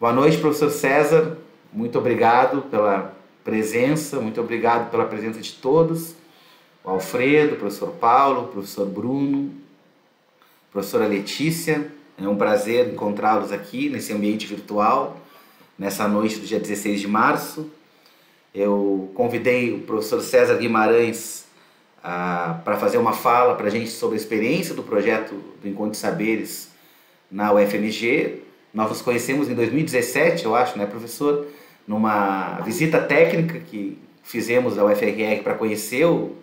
Boa noite, professor César. Muito obrigado pela presença, muito obrigado pela presença de todos. O Alfredo, o professor Paulo, o professor Bruno, a professora Letícia. É um prazer encontrá-los aqui nesse ambiente virtual, nessa noite do dia 16 de março. Eu convidei o professor César Guimarães para fazer uma fala para a gente sobre a experiência do projeto do Encontro de Saberes na UFMG. Nós nos conhecemos em 2017, eu acho, né, professor? Numa visita técnica que fizemos da UFRR para conhecer o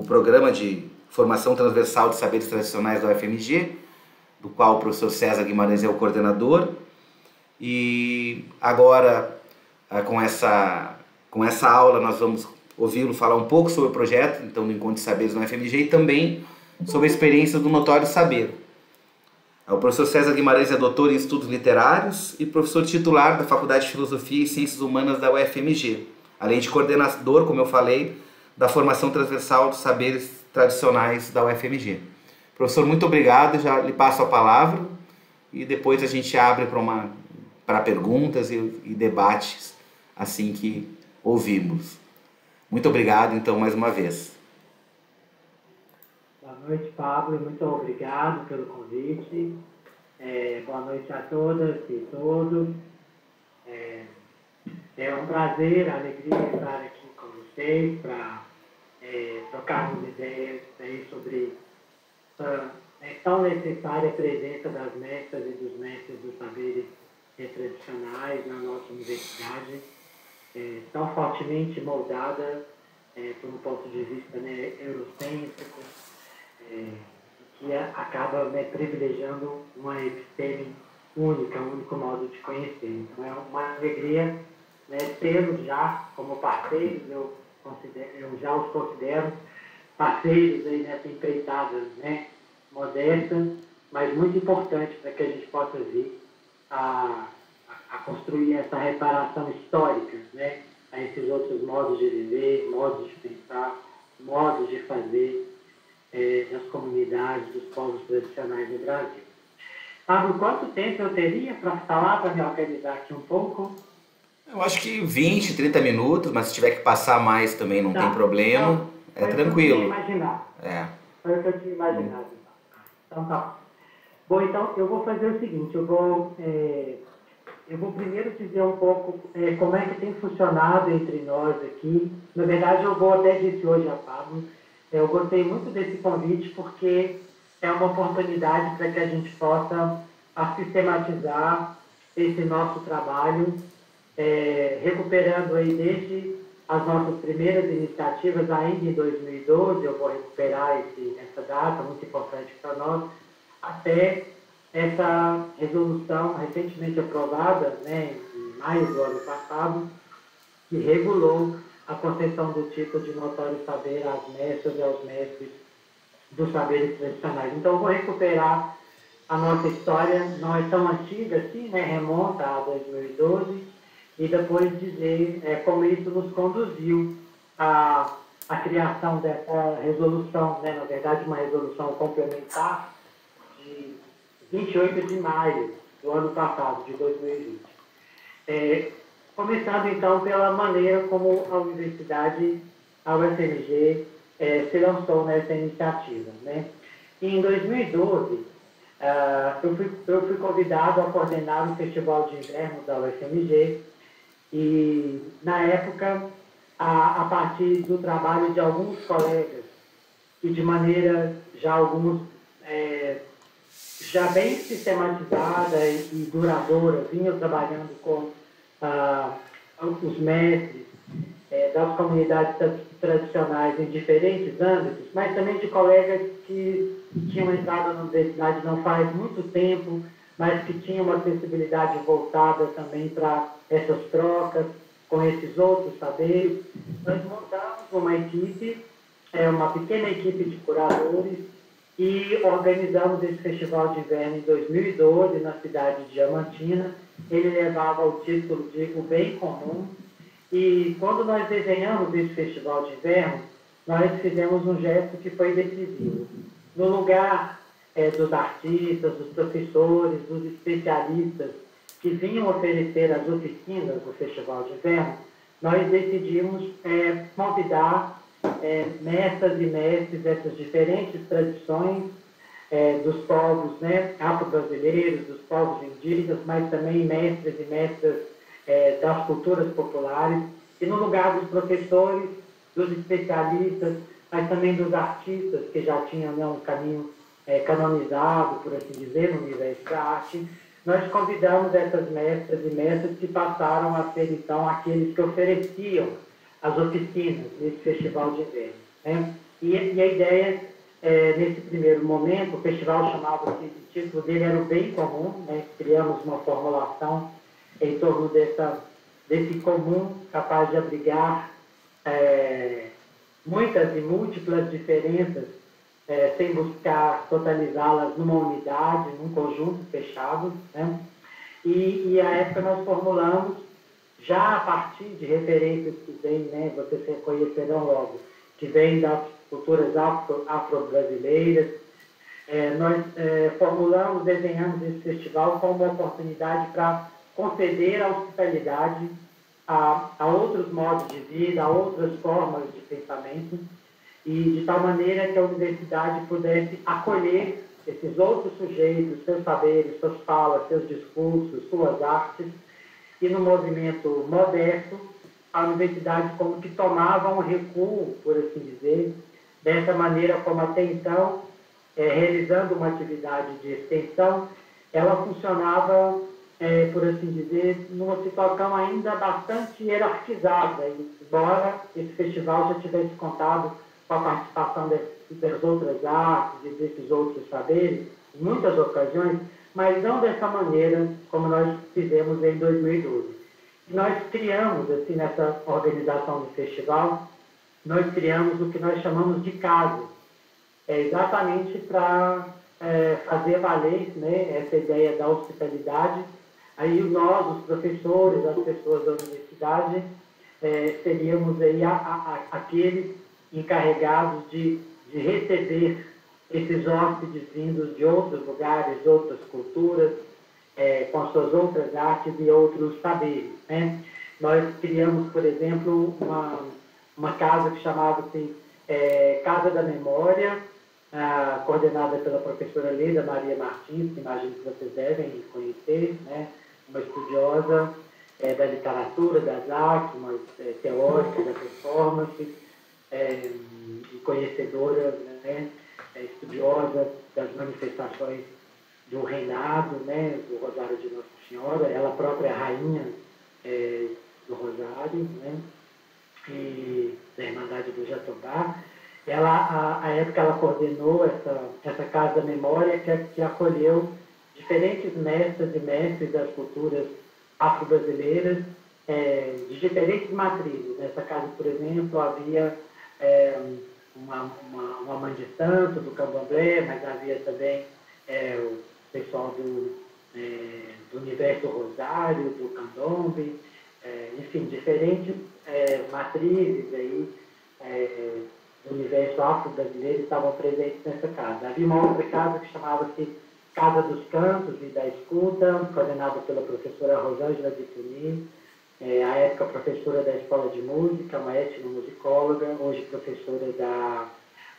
programa de formação transversal de saberes tradicionais da UFMG, do qual o professor César Guimarães é o coordenador. E agora, com essa aula, nós vamos ouvi-lo falar um pouco sobre o projeto, então, do Encontro de Saberes na UFMG, e também sobre a experiência do Notório Saber. O professor César Guimarães é doutor em estudos literários e professor titular da Faculdade de Filosofia e Ciências Humanas da UFMG, além de coordenador, como eu falei, da formação transversal dos saberes tradicionais da UFMG. Professor, muito obrigado, já lhe passo a palavra e depois a gente abre para perguntas e debates assim que ouvimos. Muito obrigado, então, mais uma vez. Boa noite, Pablo. Muito obrigado pelo convite. Boa noite a todas e todos. É um prazer, alegria estar aqui com vocês para trocarmos ideias aí sobre a tão necessária presença das mestras e dos mestres dos saberes tradicionais na nossa universidade, tão fortemente moldada por um ponto de vista, né, eurocêntrico, que acaba, né, privilegiando uma episteme única, um único modo de conhecer. Então é uma alegria, né, tê-los já como parceiros. Eu já os considero parceiros aí nessa empreitada, né, modesta, mas muito importante para que a gente possa vir a construir essa reparação histórica, né, a esses outros modos de viver, modos de pensar, modos de fazer das comunidades, dos povos tradicionais do Brasil. Pablo, quanto tempo eu teria para falar, para me organizar aqui um pouco? Eu acho que 20, 30 minutos, mas se tiver que passar mais também não tem problema. Então, tranquilo. Foi o que eu tinha imaginado. Então tá. Bom, então eu vou fazer o seguinte, eu vou primeiro dizer um pouco como é que tem funcionado entre nós aqui. Na verdade, eu vou até dizer hoje a Pablo, eu gostei muito desse convite porque é uma oportunidade para que a gente possa sistematizar esse nosso trabalho, recuperando aí desde as nossas primeiras iniciativas, ainda em 2012, eu vou recuperar essa data muito importante para nós, até essa resolução recentemente aprovada, né, em maio do ano passado, que regulou a concessão do título de notório saber às mestras e aos mestres dos saberes tradicionais. Então, eu vou recuperar a nossa história, não é tão antiga assim, né, remonta a 2012, e depois dizer como isso nos conduziu à criação dessa resolução, né, na verdade, uma resolução complementar de 28 de maio do ano passado, de 2020. Começando, então, pela maneira como a universidade, a UFMG, se lançou nessa iniciativa, né? E em 2012, eu fui convidado a coordenar o Festival de Inverno da UFMG e, na época, a partir do trabalho de alguns colegas e de maneira já já bem sistematizada e duradoura, vinham trabalhando com os mestres das comunidades tradicionais em diferentes âmbitos, mas também de colegas que tinham entrado na universidade não faz muito tempo, mas que tinham uma sensibilidade voltada também para essas trocas com esses outros saberes. Nós montamos uma equipe, uma pequena equipe de curadores, e organizamos esse festival de inverno em 2012, na cidade de Diamantina. Ele levava o título de O Bem Comum. E quando nós desenhamos esse festival de inverno, nós fizemos um gesto que foi decisivo. No lugar dos artistas, dos professores, dos especialistas que vinham oferecer as oficinas do Festival de Inverno, nós decidimos convidar mestras e mestres dessas diferentes tradições dos povos, né, afro-brasileiros, dos povos indígenas, mas também mestres e mestras das culturas populares, e no lugar dos professores, dos especialistas, mas também dos artistas que já tinham, né, um caminho canonizado, por assim dizer, no universo da arte, nós convidamos essas mestras e mestres que passaram a ser, então, aqueles que ofereciam as oficinas nesse festival de inverno, né? E a ideia, nesse primeiro momento, o festival chamava-se, o título dele era o Bem Comum, né? Criamos uma formulação em torno desse comum capaz de abrigar muitas e múltiplas diferenças, sem buscar totalizá-las numa unidade, num conjunto fechado, né? E à época nós formulamos, já a partir de referências que vêm, né, vocês reconhecerão logo, que vêm das culturas afro-brasileiras, nós formulamos, desenhamos esse festival como uma oportunidade para conceder a hospitalidade a outros modos de vida, a outras formas de pensamento, e de tal maneira que a universidade pudesse acolher esses outros sujeitos, seus saberes, suas falas, seus discursos, suas artes, e no movimento moderno, a universidade como que tomava um recuo, por assim dizer, dessa maneira como até então, realizando uma atividade de extensão, ela funcionava, por assim dizer, numa situação ainda bastante hierarquizada, embora esse festival já tivesse contado com a participação das outras artes e desses outros saberes, em muitas ocasiões, mas não dessa maneira como nós fizemos em 2012. E nós criamos, assim, nessa organização do festival, nós criamos o que nós chamamos de casa, exatamente para fazer valer, né, essa ideia da hospitalidade. Aí nós, os professores, as pessoas da universidade, seríamos aí aqueles encarregados de receber esses hóspedes vindos de outros lugares, outras culturas, com as suas outras artes e outros saberes, né? Nós criamos, por exemplo, uma casa que chamava-se Casa da Memória, coordenada pela professora Leda Maria Martins, que imagino que vocês devem conhecer, né? Uma estudiosa da literatura, das artes, uma teórica da performance, e conhecedora, né? Estudiosa das manifestações do reinado, né? Do Rosário de Nossa Senhora, ela própria é a rainha do Rosário, né? E da Irmandade do Jatobá. Ela, à época, ela coordenou essa Casa da Memória que acolheu diferentes mestras e mestres das culturas afro-brasileiras, de diferentes matrizes. Nessa casa, por exemplo, havia uma mãe de santo do candomblé, mas havia também o pessoal do universo rosário, do candombe, enfim, diferentes matrizes aí, do universo afro-brasileiro estavam presentes nessa casa. Havia uma outra casa que chamava-se Casa dos Cantos e da Escuta, coordenada pela professora Rosângela de Tuni, à época professora da Escola de Música, uma etnomusicóloga, hoje professora da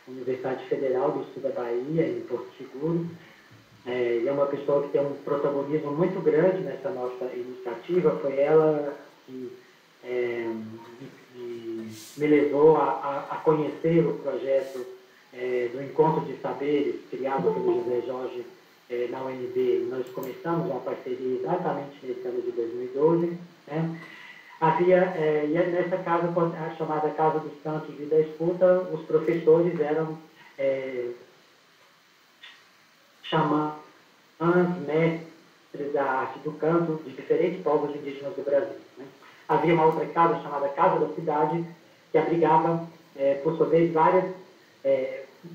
Universidade Federal do Sul da Bahia, em Porto Seguro. E é uma pessoa que tem um protagonismo muito grande nessa nossa iniciativa. Foi ela que me levou a conhecer o projeto do Encontro de Saberes, criado pelo José Jorge na UNB. Nós começamos uma parceria exatamente nesse ano de 2012, né? Havia, nessa casa, chamada Casa dos Cantos e da Escuta, os professores eram xamãs, mestres da arte do canto de diferentes povos indígenas do Brasil, né? Havia uma outra casa chamada Casa da Cidade, que abrigava, por sua vez, várias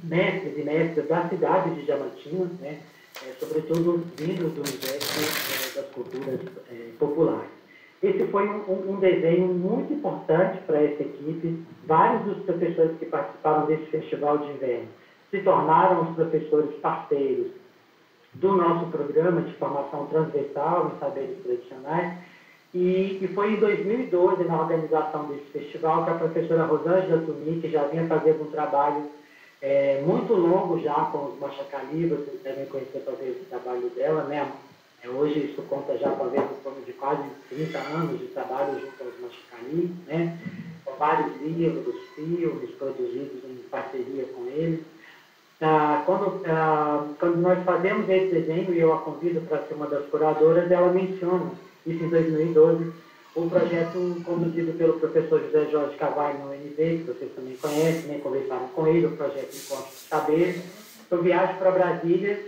mestres e mestras da cidade de Diamantina, né? Sobretudo vindos do universo das culturas populares. Esse foi um desenho muito importante para essa equipe. Vários dos professores que participaram desse festival de inverno se tornaram os professores parceiros do nosso programa de formação transversal em saberes tradicionais. E foi em 2012, na organização desse festival, que a professora Rosângela Tumi, que já vinha fazendo um trabalho muito longo já com os Machacali, vocês devem conhecer talvez o trabalho dela, né? Hoje isso conta já talvez em torno de quase 30 anos de trabalho junto aos Machacali, né? Com vários livros, filmes produzidos em parceria com eles. Quando nós fazemos esse desenho, e eu a convido para ser uma das curadoras, ela menciona, isso em 2012, um projeto conduzido pelo professor José Jorge Carvalho no UNB, que vocês também conhecem, né, conversaram com ele, o projeto Encontro de Saberes. Eu viajo para Brasília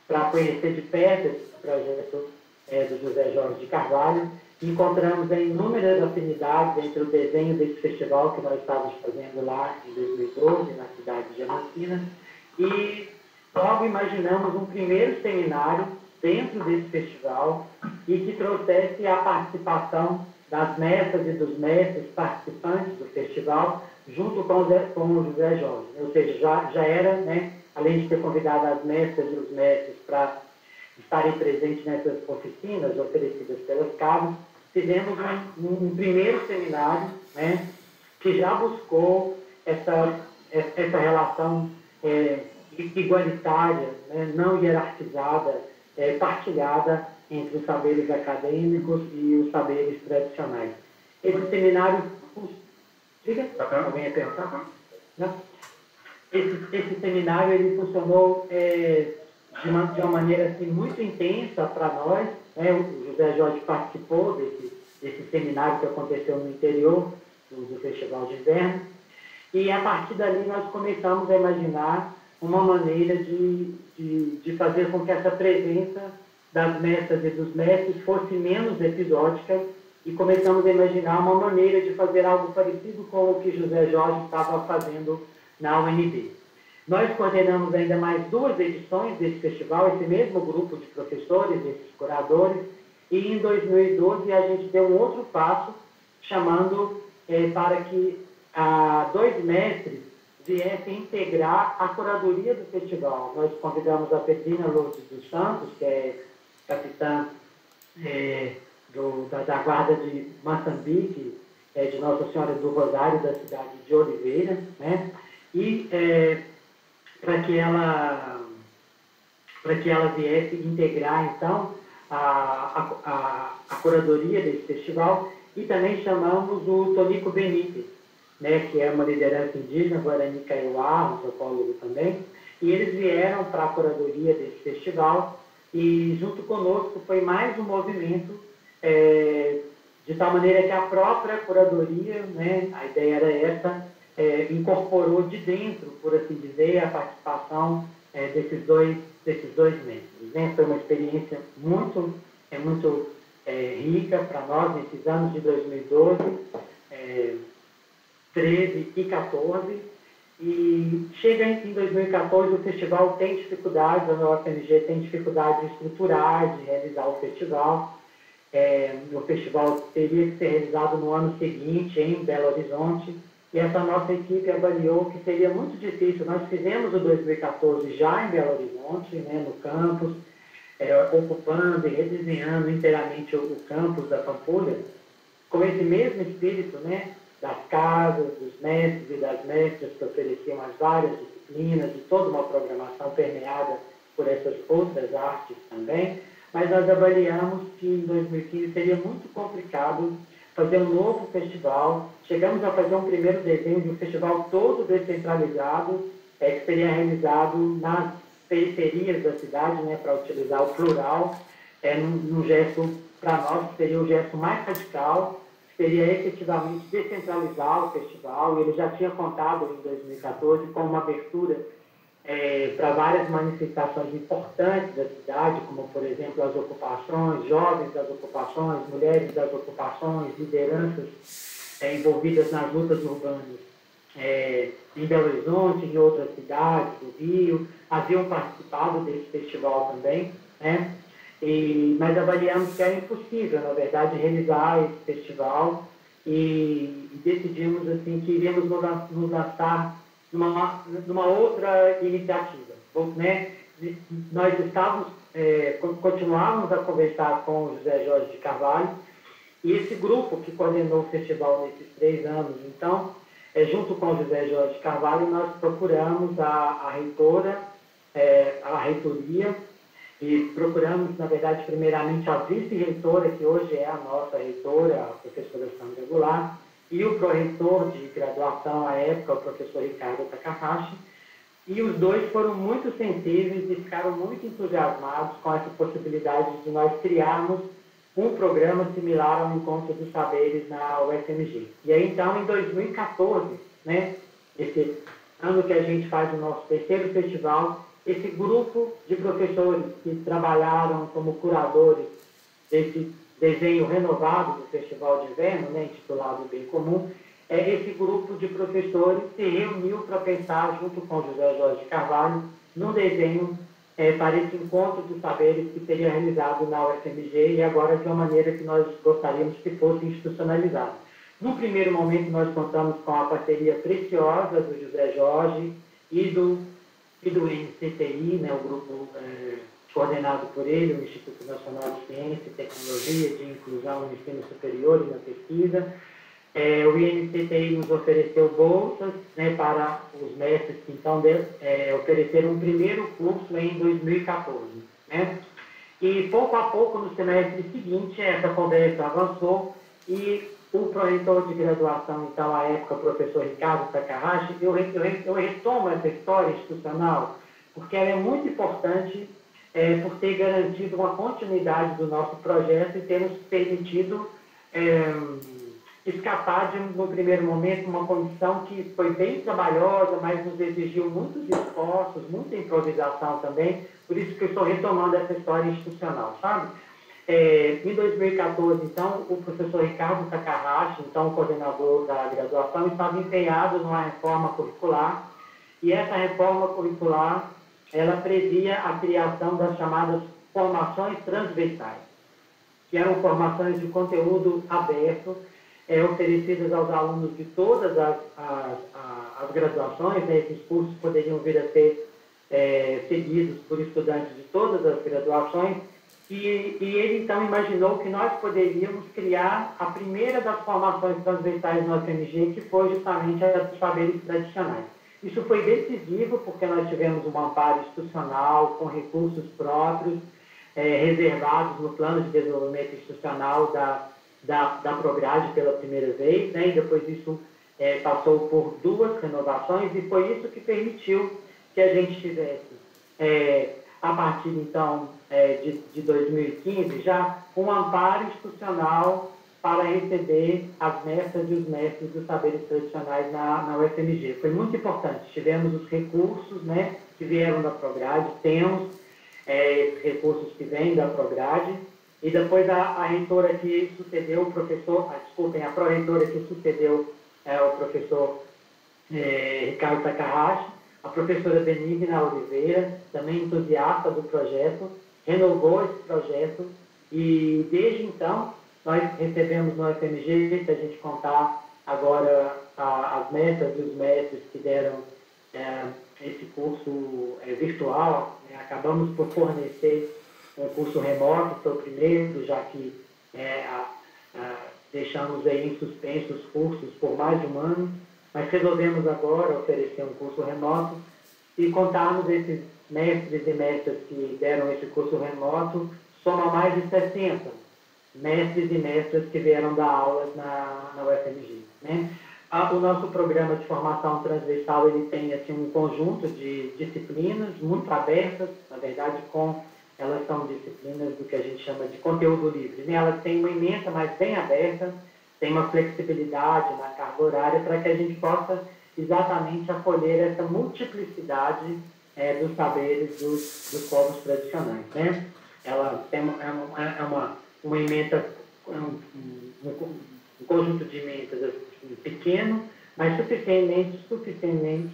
para conhecer de perto esse projeto do José Jorge de Carvalho, e encontramos inúmeras afinidades entre o desenho desse festival que nós estávamos fazendo lá em 2012, na cidade de Diamantina, e logo imaginamos um primeiro seminário dentro desse festival e que trouxesse a participação das mestras e dos mestres participantes do festival junto com o José Jorge. Ou seja, já era, né, além de ter convidado as mestras e os mestres para estarem presentes nessas oficinas oferecidas pelas casas, fizemos um primeiro seminário, né, que já buscou essa relação igualitária, né, não hierarquizada, partilhada entre os saberes acadêmicos e os saberes tradicionais. Esse seminário... Diga? Alguém ia perguntar? Não? Esse seminário ele funcionou de uma maneira assim, muito intensa para nós, né? O José Jorge participou desse seminário que aconteceu no interior do Festival de Inverno, e a partir dali nós começamos a imaginar uma maneira de fazer com que essa presença das mestras e dos mestres fosse menos episódica, e começamos a imaginar uma maneira de fazer algo parecido com o que José Jorge estava fazendo na UNB. Nós coordenamos ainda mais 2 edições desse festival, esse mesmo grupo de professores, esses curadores, e em 2012 a gente deu um outro passo, chamando para que 2 mestres viessem integrar a curadoria do festival. Nós convidamos a Petrina Lourdes dos Santos, que é capitã da Guarda de Moçambique, de Nossa Senhora do Rosário, da cidade de Oliveira, né? E para que ela viesse integrar, então, a curadoria desse festival, e também chamamos o Tonico Benítez, né, que é uma liderança indígena, Guarani Kaiowá, antropólogo também, e eles vieram para a curadoria desse festival, e junto conosco foi mais um movimento, de tal maneira que a própria curadoria, né, a ideia era essa, incorporou de dentro, por assim dizer, a participação desses dois mestres, né? Foi uma experiência muito rica para nós nesses anos de 2012, 13 e 14, e chega em 2014, o festival tem dificuldades, a UFMG tem dificuldades estruturais de realizar o festival. O festival teria que ser realizado no ano seguinte em Belo Horizonte, e essa nossa equipe avaliou que seria muito difícil. Nós fizemos o 2014 já em Belo Horizonte, né, no campus, ocupando e redesenhando inteiramente o campus da Pampulha, com esse mesmo espírito, né, das casas, dos mestres e das mestras que ofereciam as várias disciplinas e toda uma programação permeada por essas outras artes também, mas nós avaliamos que em 2015 seria muito complicado fazer um novo festival. Chegamos a fazer um primeiro desenho de um festival todo descentralizado, que seria realizado nas periferias da cidade, né, para utilizar o plural, num gesto, para nós, seria o gesto mais radical, seria efetivamente descentralizar o festival. Ele já tinha contado em 2014 com uma abertura para várias manifestações importantes da cidade, como, por exemplo, as ocupações, jovens das ocupações, mulheres das ocupações, lideranças envolvidas nas lutas urbanas em Belo Horizonte, em outras cidades do Rio, haviam participado desse festival também, né? Mas avaliamos que era impossível, na verdade, realizar esse festival, e decidimos assim, que iríamos nos lançar numa outra iniciativa, né? Nós estávamos continuávamos a conversar com o José Jorge de Carvalho, e esse grupo que coordenou o festival nesses 3 anos, então, junto com o José Jorge de Carvalho, nós procuramos a reitora, a reitoria, e procuramos, na verdade, primeiramente a vice-reitora, que hoje é a nossa reitora, a professora Sandra Goulart, e o pró-reitor de graduação à época, o professor Ricardo Takahashi, e os dois foram muito sensíveis e ficaram muito entusiasmados com essa possibilidade de nós criarmos um programa similar ao Encontro dos Saberes na UFMG. E aí, então, em 2014, né, esse ano que a gente faz o nosso 3º festival, esse grupo de professores que trabalharam como curadores desse desenho renovado do Festival de Inverno, né, intitulado Bem Comum, esse grupo de professores se reuniu para pensar, junto com o José Jorge de Carvalho, num desenho para esse encontro dos saberes que seria realizado na UFMG e agora de uma maneira que nós gostaríamos que fosse institucionalizado. No primeiro momento, nós contamos com a parceria preciosa do José Jorge e do NCTI, né, o grupo coordenado por ele, o Instituto Nacional de Ciência e Tecnologia, de Inclusão no Ensino Superior e na Pesquisa. O INCTI nos ofereceu bolsas, né, para os mestres que então ofereceram um primeiro curso em 2014. Né? E pouco a pouco, no semestre seguinte, essa conversa avançou e o pró-reitor de graduação, então, à época, o professor Ricardo Takahashi, eu retomo essa história institucional porque ela é muito importante por ter garantido uma continuidade do nosso projeto e ter nos permitido escapar no primeiro momento, uma condição que foi bem trabalhosa, mas nos exigiu muitos esforços, muita improvisação também, por isso que eu estou retomando essa história institucional, sabe? Em 2014, então, o professor Ricardo Takahashi, então coordenador da graduação, estava empenhado numa reforma curricular, e essa reforma curricular, ela previa a criação das chamadas formações transversais, que eram formações de conteúdo aberto, oferecidas aos alunos de todas as graduações, né? Esses cursos poderiam vir a ser seguidos por estudantes de todas as graduações, e ele então imaginou que nós poderíamos criar a primeira das formações transversais no UFMG, que foi justamente a dos saberes tradicionais. Isso foi decisivo porque nós tivemos um amparo institucional com recursos próprios, reservados no plano de desenvolvimento institucional da Prograde pela primeira vez, né? E depois isso passou por 2 renovações, e foi isso que permitiu que a gente tivesse, a partir então de 2015, já um amparo institucional para receber as mestras e os mestres dos saberes tradicionais na UFMG. Foi muito importante. Tivemos os recursos, né, que vieram da Prograde, temos esses recursos que vêm da Prograde, e depois a reitora que sucedeu o professor, a pró-reitora que sucedeu o professor Ricardo Takahashi, a professora Benigna Oliveira, também entusiasta do projeto, renovou esse projeto, e desde então nós recebemos no UFMG, se a gente contar agora as mestras e os mestres que deram esse curso virtual, né, acabamos por fornecer um curso remoto, foi o primeiro, já que deixamos aí em suspenso os cursos por mais de um ano, mas resolvemos agora oferecer um curso remoto e contarmos esses mestres e mestras que deram esse curso remoto, soma mais de 60 mestres e mestras que vieram dar aulas na UFMG. Né? O nosso programa de formação transversal, ele tem assim, um conjunto de disciplinas muito abertas, na verdade, elas são disciplinas do que a gente chama de conteúdo livre. Né? Elas têm uma ementa, mas bem aberta, tem uma flexibilidade na carga horária para que a gente possa exatamente acolher essa multiplicidade dos saberes dos povos tradicionais. Né? Ela tem uma ementa, um conjunto de ementas assim, pequeno, mas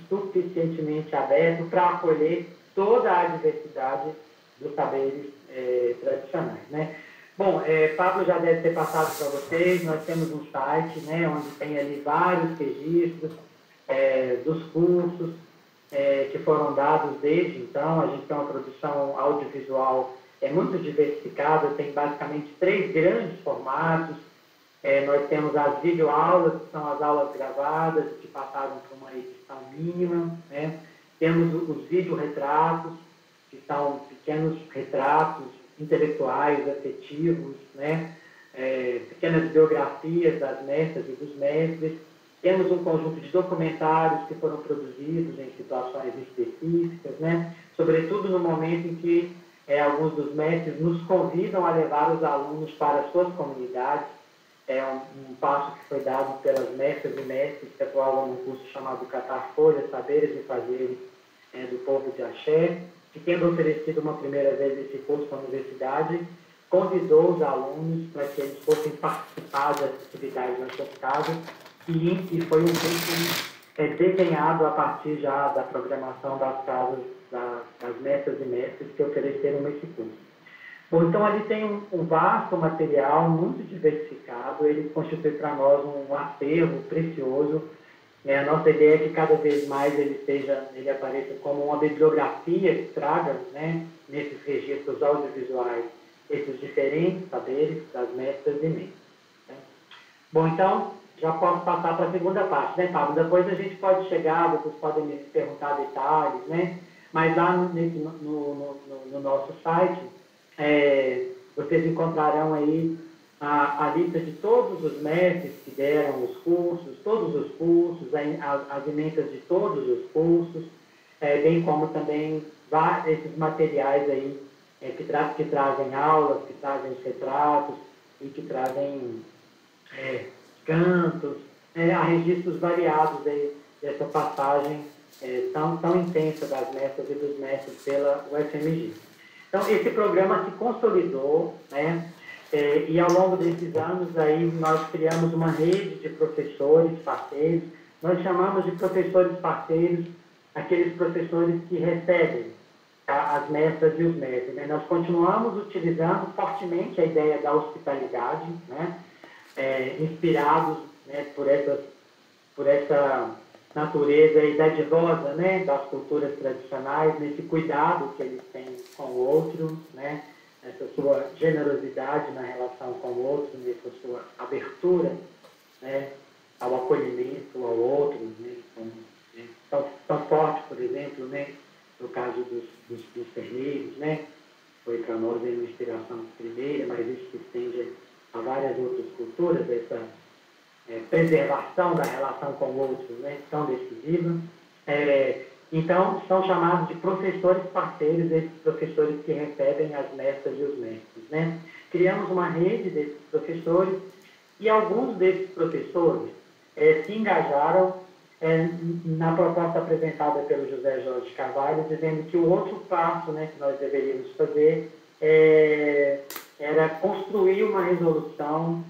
suficientemente aberto para acolher toda a diversidade dos saberes tradicionais. Né? Bom, Pablo já deve ter passado para vocês, nós temos um site, né, onde tem ali vários registros dos cursos que foram dados desde então. A gente tem uma produção audiovisual é muito diversificada, tem basicamente 3 grandes formatos. Nós temos as videoaulas, que são as aulas gravadas, que passaram por uma edição mínima, né? Temos os videorretratos, que são pequenos retratos intelectuais, afetivos, né? Pequenas biografias das mestras e dos mestres. Temos um conjunto de documentários que foram produzidos em situações específicas, né? Sobretudo no momento em que alguns dos mestres nos convidam a levar os alunos para as suas comunidades. É um passo que foi dado pelas mestras e mestres que atuavam num curso chamado Catar Folhas, Saberes e Fazeres do Povo de Axé, que, tendo oferecido uma primeira vez esse curso à universidade, convidou os alunos para que eles fossem participar das atividades nas suas casas, e foi um curso desenhado a partir já da programação das casas das mestras e mestres que ofereceram esse curso. Bom, então, ali tem um vasto material, muito diversificado, ele constitui para nós um acervo precioso. A nossa ideia é que cada vez mais ele apareça como uma bibliografia que traga, né, nesses registros audiovisuais, esses diferentes saberes das mestras e mestres. Né? Bom, então, já posso passar para a segunda parte, né, Pablo? Depois a gente pode chegar, vocês podem me perguntar detalhes, né? Mas lá no nosso site, vocês encontrarão aí a lista de todos os mestres que deram os cursos, todos os cursos, as emendas de todos os cursos, bem como também esses materiais aí que trazem aulas, que trazem os retratos e que trazem cantos, a registros variados aí dessa passagem tão intensa das mestras e dos mestres pela UFMG. Então, esse programa se consolidou, né? E ao longo desses anos aí nós criamos uma rede de professores parceiros. Nós chamamos de professores parceiros aqueles professores que recebem as mestras e os mestres, né? Nós continuamos utilizando fortemente a ideia da hospitalidade, né? Inspirados, né, por essa natureza e dadivosa, né, das culturas tradicionais, nesse cuidado que eles têm com o outro, né, essa sua generosidade na relação com o outro, nessa sua abertura, né, ao acolhimento ao outro, né, tão forte, por exemplo, né, no caso dos terneiros, né, foi para nós uma inspiração primeira, mas isso se estende a várias outras culturas, essa preservação da relação com o outro, né, tão decisiva. Então, são chamados de professores parceiros, esses professores que recebem as mestras e os mestres, né? Criamos uma rede desses professores e alguns desses professores se engajaram na proposta apresentada pelo José Jorge Carvalho, dizendo que o outro passo, né, que nós deveríamos fazer era construir uma resolução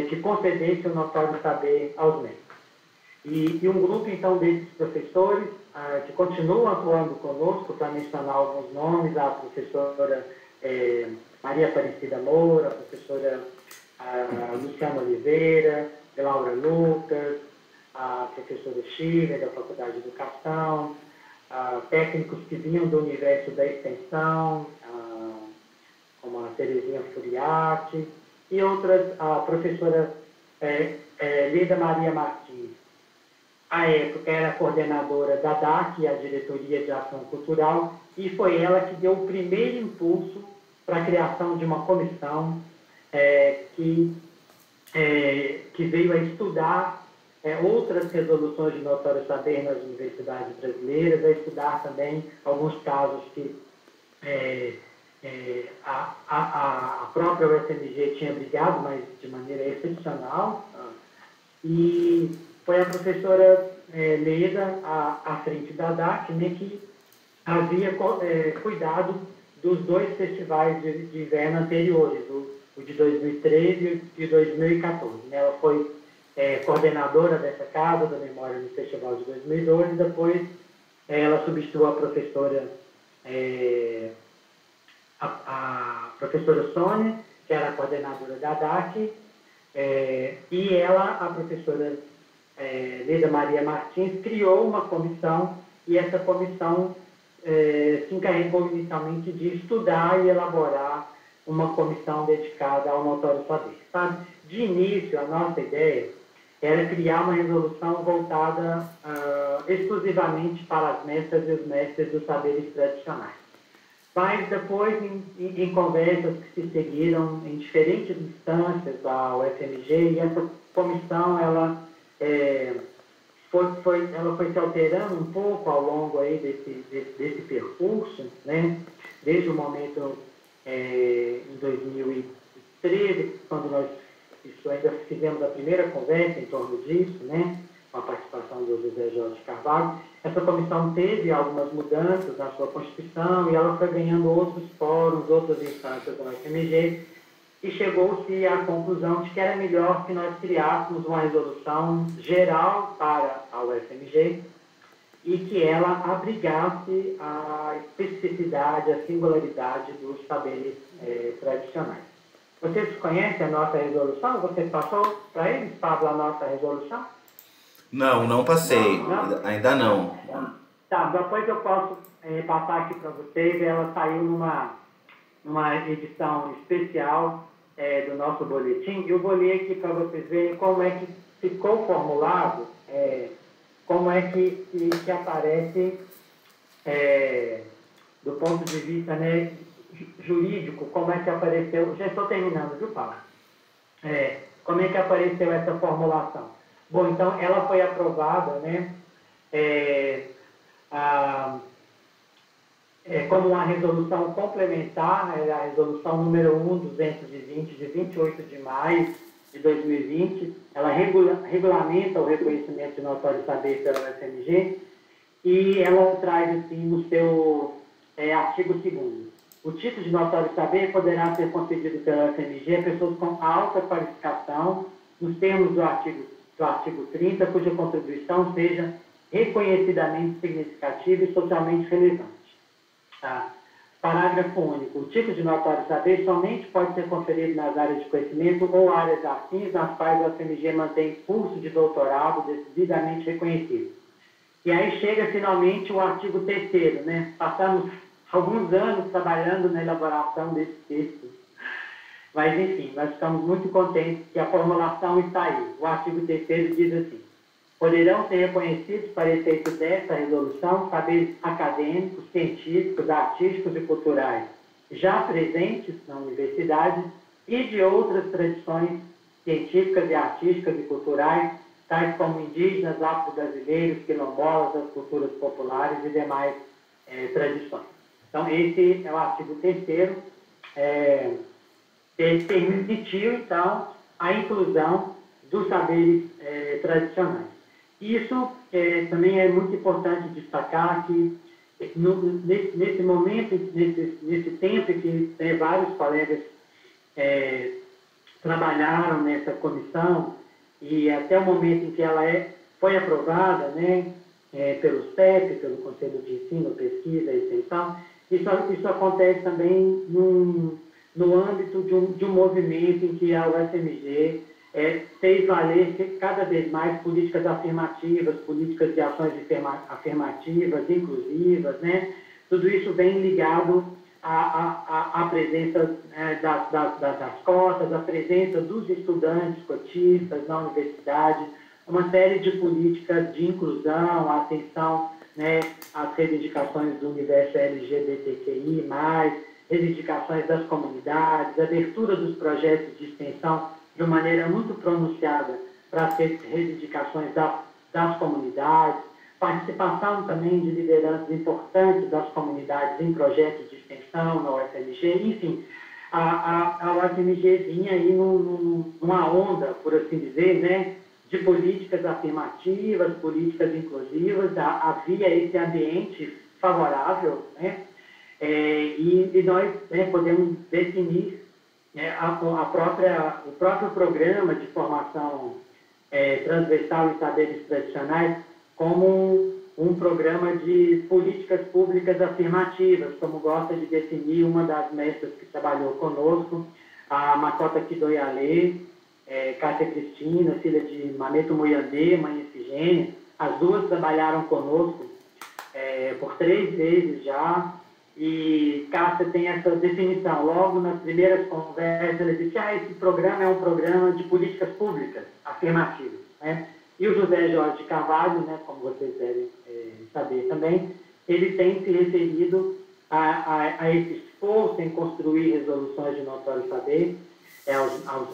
que concedesse o notório saber aos mestres. E um grupo, então, desses professores que continuam atuando conosco, para mencionar alguns nomes, a professora Maria Aparecida Moura, a professora Luciana Oliveira, Laura Lucas, a professora Chile, da Faculdade de Educação, técnicos que vinham do universo da extensão, como a Terezinha Furiati, e outras, a professora Lida Maria Martins. À época era coordenadora da DAC, a Diretoria de Ação Cultural, e foi ela que deu o primeiro impulso para a criação de uma comissão que veio a estudar outras resoluções de notório saber nas universidades brasileiras, a estudar também alguns casos que a própria UFMG tinha brigado, mas de maneira excepcional, e foi a professora Leda, à frente da DAC, né, que havia cuidado dos 2 festivais de inverno anteriores, o de 2013 e o de 2014. Né? Ela foi coordenadora dessa casa, da memória do festival de 2012, e depois ela substituiu a professora a professora Sônia, que era a coordenadora da DAC, e ela, a professora Leda Maria Martins, criou uma comissão, e essa comissão se encarregou inicialmente de estudar e elaborar uma comissão dedicada ao notório saber. Sabe? De início, a nossa ideia era criar uma resolução voltada exclusivamente para as mestras e os mestres dos saberes tradicionais. Mas depois, em conversas que se seguiram em diferentes instâncias da UFMG, e essa comissão ela foi se alterando um pouco ao longo aí desse percurso, né? Desde o momento em 2013, quando nós ainda fizemos a primeira conversa em torno disso, né? Com a participação do José Jorge Carvalho. Essa comissão teve algumas mudanças na sua Constituição e ela foi ganhando outros fóruns, outras instâncias da UFMG, e chegou-se à conclusão de que era melhor que nós criássemos uma resolução geral para a UFMG e que ela abrigasse a especificidade, a singularidade dos saberes tradicionais. Vocês conhecem a nossa resolução? Você passou para eles, Pablo, a nossa resolução? Não passei. Não? Ainda não. Tá, depois eu posso passar aqui para vocês. Ela saiu numa edição especial do nosso boletim. E eu vou ler aqui para vocês verem como é que ficou formulado, como é que aparece do ponto de vista, né, jurídico, como é que apareceu. Já estou terminando, viu, Paulo? Como é que apareceu essa formulação? Bom, então, ela foi aprovada, né, como uma resolução complementar, a resolução número 1220, de 28 de maio de 2020. Ela regulamenta o reconhecimento de notório saber pela UFMG e ela traz, assim, no seu artigo 2º. O título de notório saber poderá ser concedido pela UFMG a pessoas com alta qualificação, nos termos do artigo 30, cuja contribuição seja reconhecidamente significativa e socialmente relevante. Tá? Parágrafo único. O título de notório saber somente pode ser conferido nas áreas de conhecimento ou áreas afins nas quais a UFMG mantém curso de doutorado devidamente reconhecido. E aí chega finalmente o artigo 3º, né? Passamos alguns anos trabalhando na elaboração desse texto. Mas, enfim, nós ficamos muito contentes que a formulação está aí. O artigo 3º diz assim: poderão ser reconhecidos, para efeito desta resolução, saberes acadêmicos, científicos, artísticos e culturais já presentes na universidade e de outras tradições científicas e artísticas e culturais, tais como indígenas, afro-brasileiros, quilombolas, das culturas populares e demais tradições. Então, esse é o artigo 3º. Permitiu, então, a inclusão dos saberes tradicionais. Isso também é muito importante destacar que, nesse momento, nesse tempo em que vários colegas trabalharam nessa comissão, e até o momento em que ela foi aprovada, né, pelo CEP, pelo Conselho de Ensino, Pesquisa e Extensão, isso acontece também no âmbito de um movimento em que a UFMG fez valer cada vez mais políticas afirmativas, políticas de ações afirmativas, inclusivas, né? Tudo isso vem ligado à presença das cotas, à presença dos estudantes cotistas na universidade, uma série de políticas de inclusão, atenção, né, às reivindicações do universo LGBTQI+, reivindicações das comunidades, abertura dos projetos de extensão de uma maneira muito pronunciada para as reivindicações das comunidades, participação também de lideranças importantes das comunidades em projetos de extensão na UFMG, enfim, a UFMG vinha aí numa onda, por assim dizer, né, de políticas afirmativas, políticas inclusivas, havia esse ambiente favorável, né, e nós podemos definir o próprio programa de formação transversal em saberes tradicionais como um programa de políticas públicas afirmativas, como gosta de definir uma das mestras que trabalhou conosco, a Makota Kidoyale, Cássia Cristina, filha de Mameto Muyandê, mãe Efigênia. As duas trabalharam conosco por 3 vezes já, e Cássia tem essa definição. Logo nas primeiras conversas, ela disse: esse programa é um programa de políticas públicas afirmativas, né? E o José Jorge de Carvalho, né, como vocês devem saber também, ele tem se referido a esse esforço em construir resoluções de notório saber,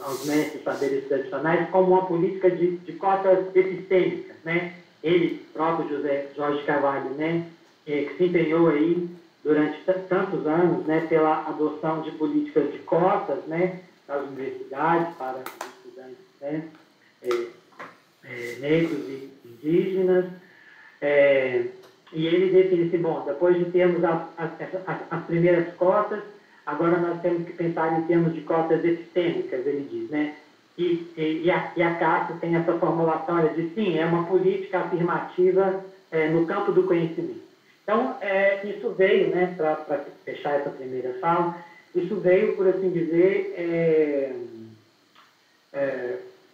aos mestres saberes tradicionais, como uma política de cotas epistêmicas, né? Ele, próprio José Jorge de Carvalho, né, que se empenhou aí durante tantos anos, né, pela adoção de políticas de cotas, né, nas universidades para os estudantes, né, negros e indígenas, e ele define-se, bom, depois de termos as primeiras cotas, agora nós temos que pensar em termos de cotas epistêmicas, ele diz, né? E a Cássia tem essa formulação, ela diz, sim, é uma política afirmativa no campo do conhecimento. Então, isso veio, né, para fechar essa primeira fala, isso veio, por assim dizer,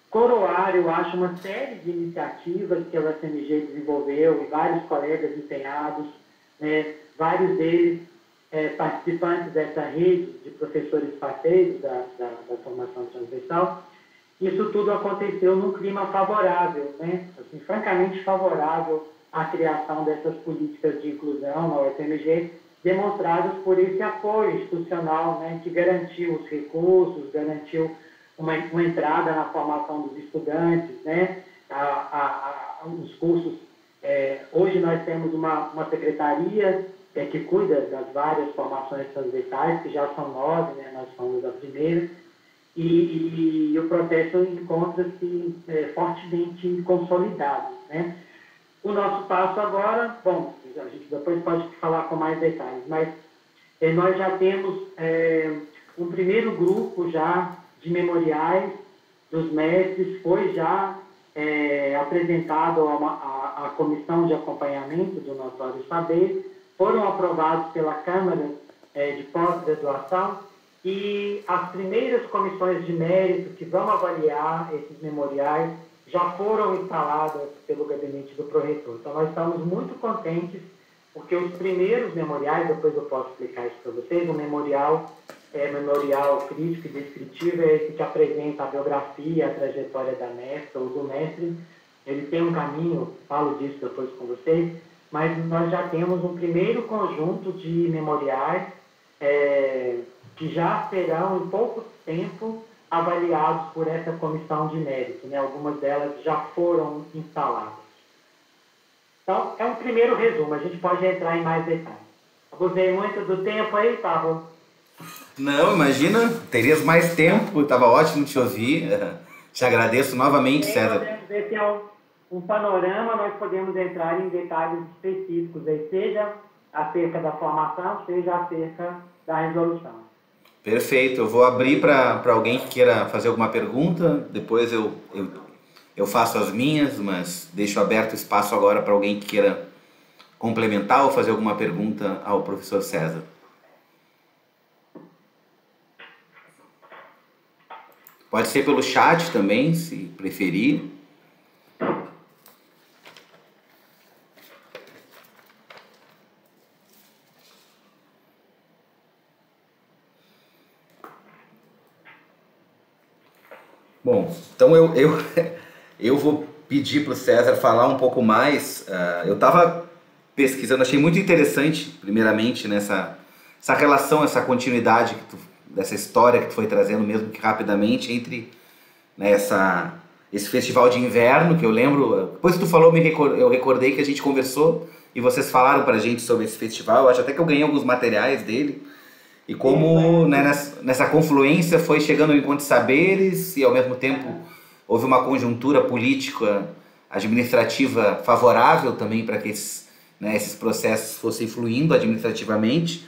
coroar, eu acho, uma série de iniciativas que a UFMG desenvolveu e vários colegas empenhados, né, vários deles participantes dessa rede de professores parceiros da formação transversal. Isso tudo aconteceu num clima favorável, né, assim, francamente favorável à criação dessas políticas de inclusão na UFMG, demonstradas por esse apoio institucional, né, que garantiu os recursos, garantiu uma entrada na formação dos estudantes, né, os cursos. Hoje nós temos uma secretaria que cuida das várias formações transversais, que já são 9, né, nós somos a primeira, e o processo encontra-se fortemente consolidado, né. O nosso passo agora, bom, a gente depois pode falar com mais detalhes, mas nós já temos um primeiro grupo já de memoriais dos mestres, foi já apresentado à comissão de acompanhamento do Notório Saber, foram aprovados pela Câmara de Pós-Graduação, e as primeiras comissões de mérito que vão avaliar esses memoriais já foram instaladas pelo gabinete do pró-reitor. Então, nós estamos muito contentes, porque os primeiros memoriais, depois eu posso explicar isso para vocês, o memorial crítico e descritivo é esse que apresenta a biografia, a trajetória da mestra ou do mestre. Ele tem um caminho, falo disso depois com vocês, mas nós já temos um primeiro conjunto de memoriais que já serão, em pouco tempo, avaliados por essa comissão de mérito, né? Algumas delas já foram instaladas. Então, é um primeiro resumo, a gente pode entrar em mais detalhes. Abusei muito do tempo aí, Pablo? Não, imagina, terias mais tempo, estava ótimo te ouvir. Te agradeço novamente, César. Esse é um panorama, nós podemos entrar em detalhes específicos, aí, seja acerca da formação, seja acerca da resolução. Perfeito, eu vou abrir para alguém que queira fazer alguma pergunta, depois eu faço as minhas, mas deixo aberto o espaço agora para alguém que queira complementar ou fazer alguma pergunta ao professor César. Pode ser pelo chat também, se preferir. Bom, então eu vou pedir para o César falar um pouco mais. Eu estava pesquisando, achei muito interessante, primeiramente, essa relação, essa continuidade dessa história que tu foi trazendo, mesmo que rapidamente, entre, né, esse festival de inverno, que eu lembro, depois que tu falou, eu recordei que a gente conversou e vocês falaram para a gente sobre esse festival. Eu acho até que eu ganhei alguns materiais dele. E como, né, nessa confluência foi chegando ao encontro de saberes e ao mesmo tempo houve uma conjuntura política administrativa favorável também para que esses processos fossem fluindo administrativamente.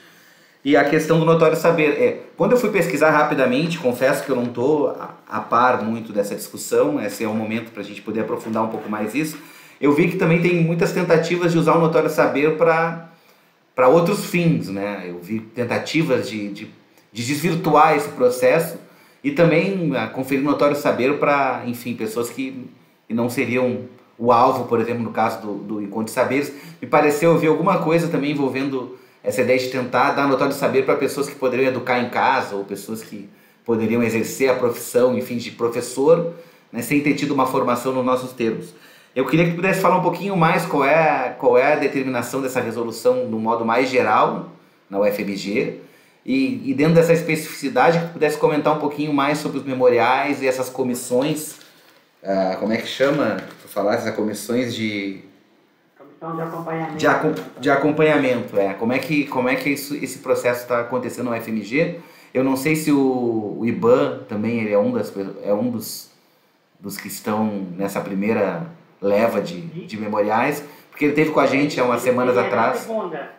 E a questão do notório saber. Quando eu fui pesquisar rapidamente, confesso que eu não estou a par muito dessa discussão, esse é um momento para a gente poder aprofundar um pouco mais isso. Eu vi que também tem muitas tentativas de usar o notório saber para outros fins, né? Eu vi tentativas de desvirtuar esse processo e também conferir notório saber para, enfim, pessoas que não seriam o alvo, por exemplo, no caso do Encontro de Saberes. Me pareceu ouvir alguma coisa também envolvendo essa ideia de tentar dar notório saber para pessoas que poderiam educar em casa ou pessoas que poderiam exercer a profissão, enfim, de professor, né, sem ter tido uma formação nos nossos termos. Eu queria que tu pudesse falar um pouquinho mais qual é a determinação dessa resolução no modo mais geral na UFMG e dentro dessa especificidade que tu pudesse comentar um pouquinho mais sobre os memoriais e essas comissões, como é que chama? Tu falaste, essas comissões de... Comissão de acompanhamento. De acompanhamento, Como é que esse processo está acontecendo no UFMG? Eu não sei se o IBAN também ele é um dos que estão nessa primeira leva de memoriais, porque ele esteve com a gente há umas semanas atrás.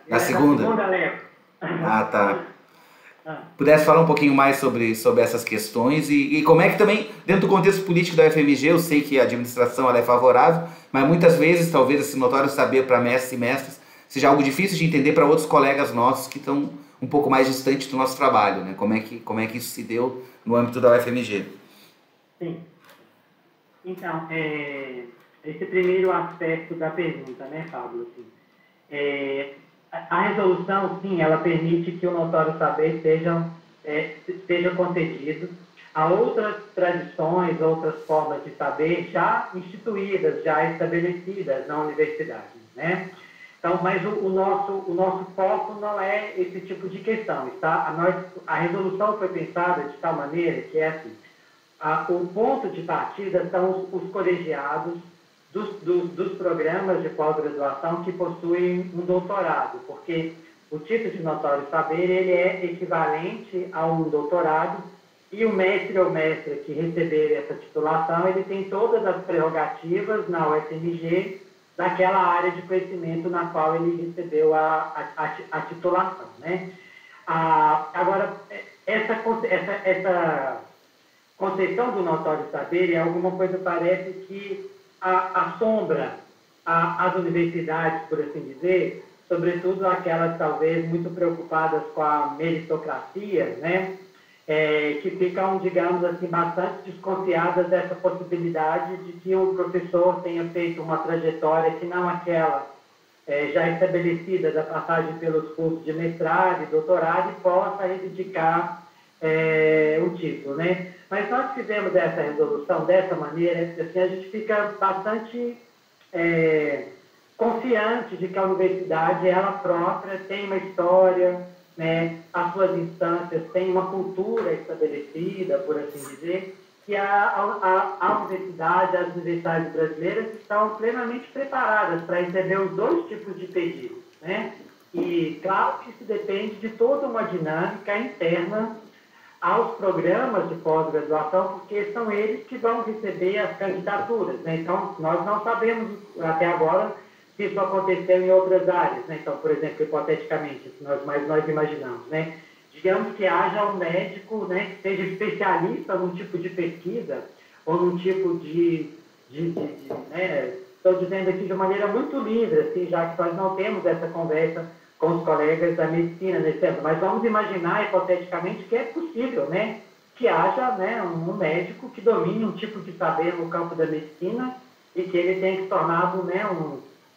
Na segunda leva. Ah, tá. Pudesse falar um pouquinho mais sobre essas questões e como é que também, dentro do contexto político da UFMG, eu sei que a administração ela é favorável, mas muitas vezes, talvez esse notório saber para mestres e mestras seja algo difícil de entender para outros colegas nossos que estão um pouco mais distantes do nosso trabalho, né? Como é que isso se deu no âmbito da UFMG? Sim. Então, esse primeiro aspecto da pergunta, né, Fábio? Assim, a resolução, sim, ela permite que o notório saber seja concedido a outras tradições, outras formas de saber já instituídas, já estabelecidas na universidade, né? Então, mas o nosso foco não é esse tipo de questão, tá? A resolução foi pensada de tal maneira que é assim, o ponto de partida são os colegiados dos programas de pós-graduação que possuem um doutorado, porque o título de notório saber ele é equivalente a um doutorado e o mestre ou mestra que receber essa titulação, ele tem todas as prerrogativas na UFMG daquela área de conhecimento na qual ele recebeu a titulação, né? Agora, essa conceito do notório saber é alguma coisa, parece que assombra as universidades, por assim dizer, sobretudo aquelas talvez muito preocupadas com a meritocracia, né? Que ficam, digamos assim, bastante desconfiadas dessa possibilidade de que um professor tenha feito uma trajetória que não aquela já estabelecida da passagem pelos cursos de mestrado e doutorado e possa reivindicar o título, né? Mas nós fizemos essa resolução dessa maneira, assim, a gente fica bastante confiante de que a universidade, ela própria, tem uma história, né? As suas instâncias têm uma cultura estabelecida, por assim dizer, que a universidade, as universidades brasileiras estão plenamente preparadas para receber os dois tipos de pedidos, né? E, claro que isso depende de toda uma dinâmica interna aos programas de pós-graduação, porque são eles que vão receber as candidaturas, né? Então, nós não sabemos até agora se isso aconteceu em outras áreas, né? Então, por exemplo, hipoteticamente, nós imaginamos, né? Digamos que haja um médico, né, que seja especialista num tipo de pesquisa ou num tipo né? Estou dizendo aqui de maneira muito livre, assim, já que nós não temos essa conversa com os colegas da medicina nesse tempo, mas vamos imaginar hipoteticamente que é possível, né, que haja, né, um médico que domine um tipo de saber no campo da medicina e que ele tenha se tornado, né,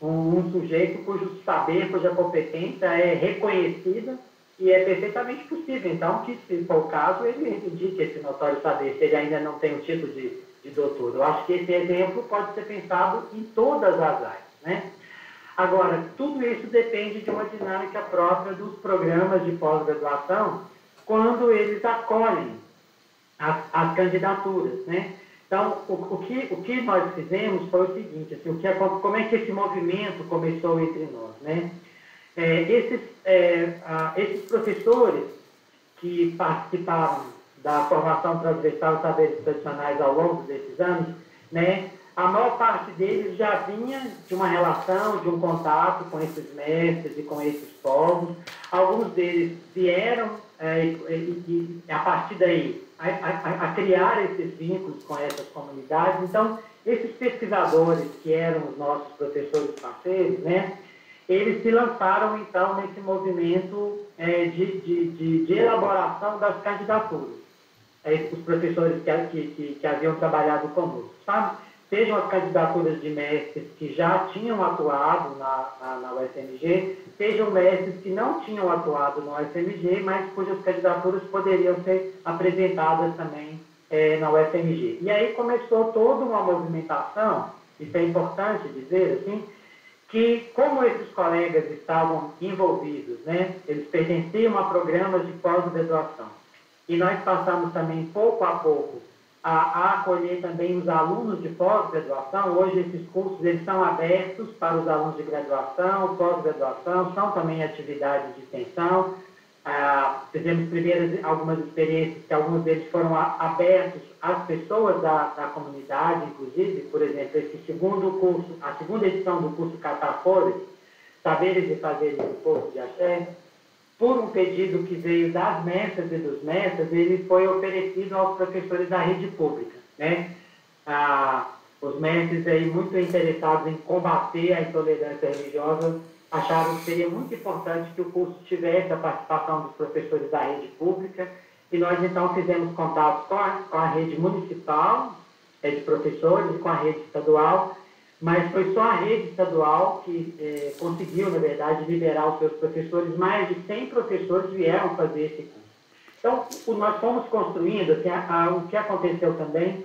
um sujeito cujo saber, cuja competência é reconhecida e é perfeitamente possível, então, que se for o caso, ele reivindique esse notório saber, se ele ainda não tem o título de doutor. Eu acho que esse exemplo pode ser pensado em todas as áreas, né? Agora, tudo isso depende de uma dinâmica própria dos programas de pós-graduação quando eles acolhem as candidaturas, né? Então, o que nós fizemos foi o seguinte, assim, como é que esse movimento começou entre nós, né? Esses professores que participaram da formação transversal de saberes tradicionais ao longo desses anos, né? A maior parte deles já vinha de uma relação, de um contato com esses mestres e com esses povos. Alguns deles vieram, a partir daí, a criar esses vínculos com essas comunidades. Então, esses pesquisadores, que eram os nossos professores parceiros, né, eles se lançaram, então, nesse movimento de elaboração das candidaturas. Os professores que haviam trabalhado conosco, sabe? sejam as candidaturas de mestres que já tinham atuado na UFMG, sejam mestres que não tinham atuado na UFMG, mas cujas candidaturas poderiam ser apresentadas também na UFMG. E aí começou toda uma movimentação, isso é importante dizer, assim, que como esses colegas estavam envolvidos, né, eles pertenciam a programas de pós-graduação, e nós passamos também, pouco a pouco, a acolher também os alunos de pós-graduação. Hoje esses cursos eles são abertos para os alunos de graduação, pós-graduação, são também atividades de extensão. Fizemos algumas experiências que alguns deles foram abertos às pessoas da comunidade, inclusive, por exemplo, esse segundo curso, a segunda edição do curso Catafores, Saberes e Fazeres do Povo de Axé, por um pedido que veio das mestras e dos mestres, ele foi oferecido aos professores da rede pública, né? Os mestres aí muito interessados em combater a intolerância religiosa acharam que seria muito importante que o curso tivesse a participação dos professores da rede pública, e nós então fizemos contatos com a rede municipal de professores e com a rede estadual, mas foi só a rede estadual que conseguiu, na verdade, liberar os seus professores. Mais de 100 professores vieram fazer esse curso. Então, nós fomos construindo, assim, o que aconteceu também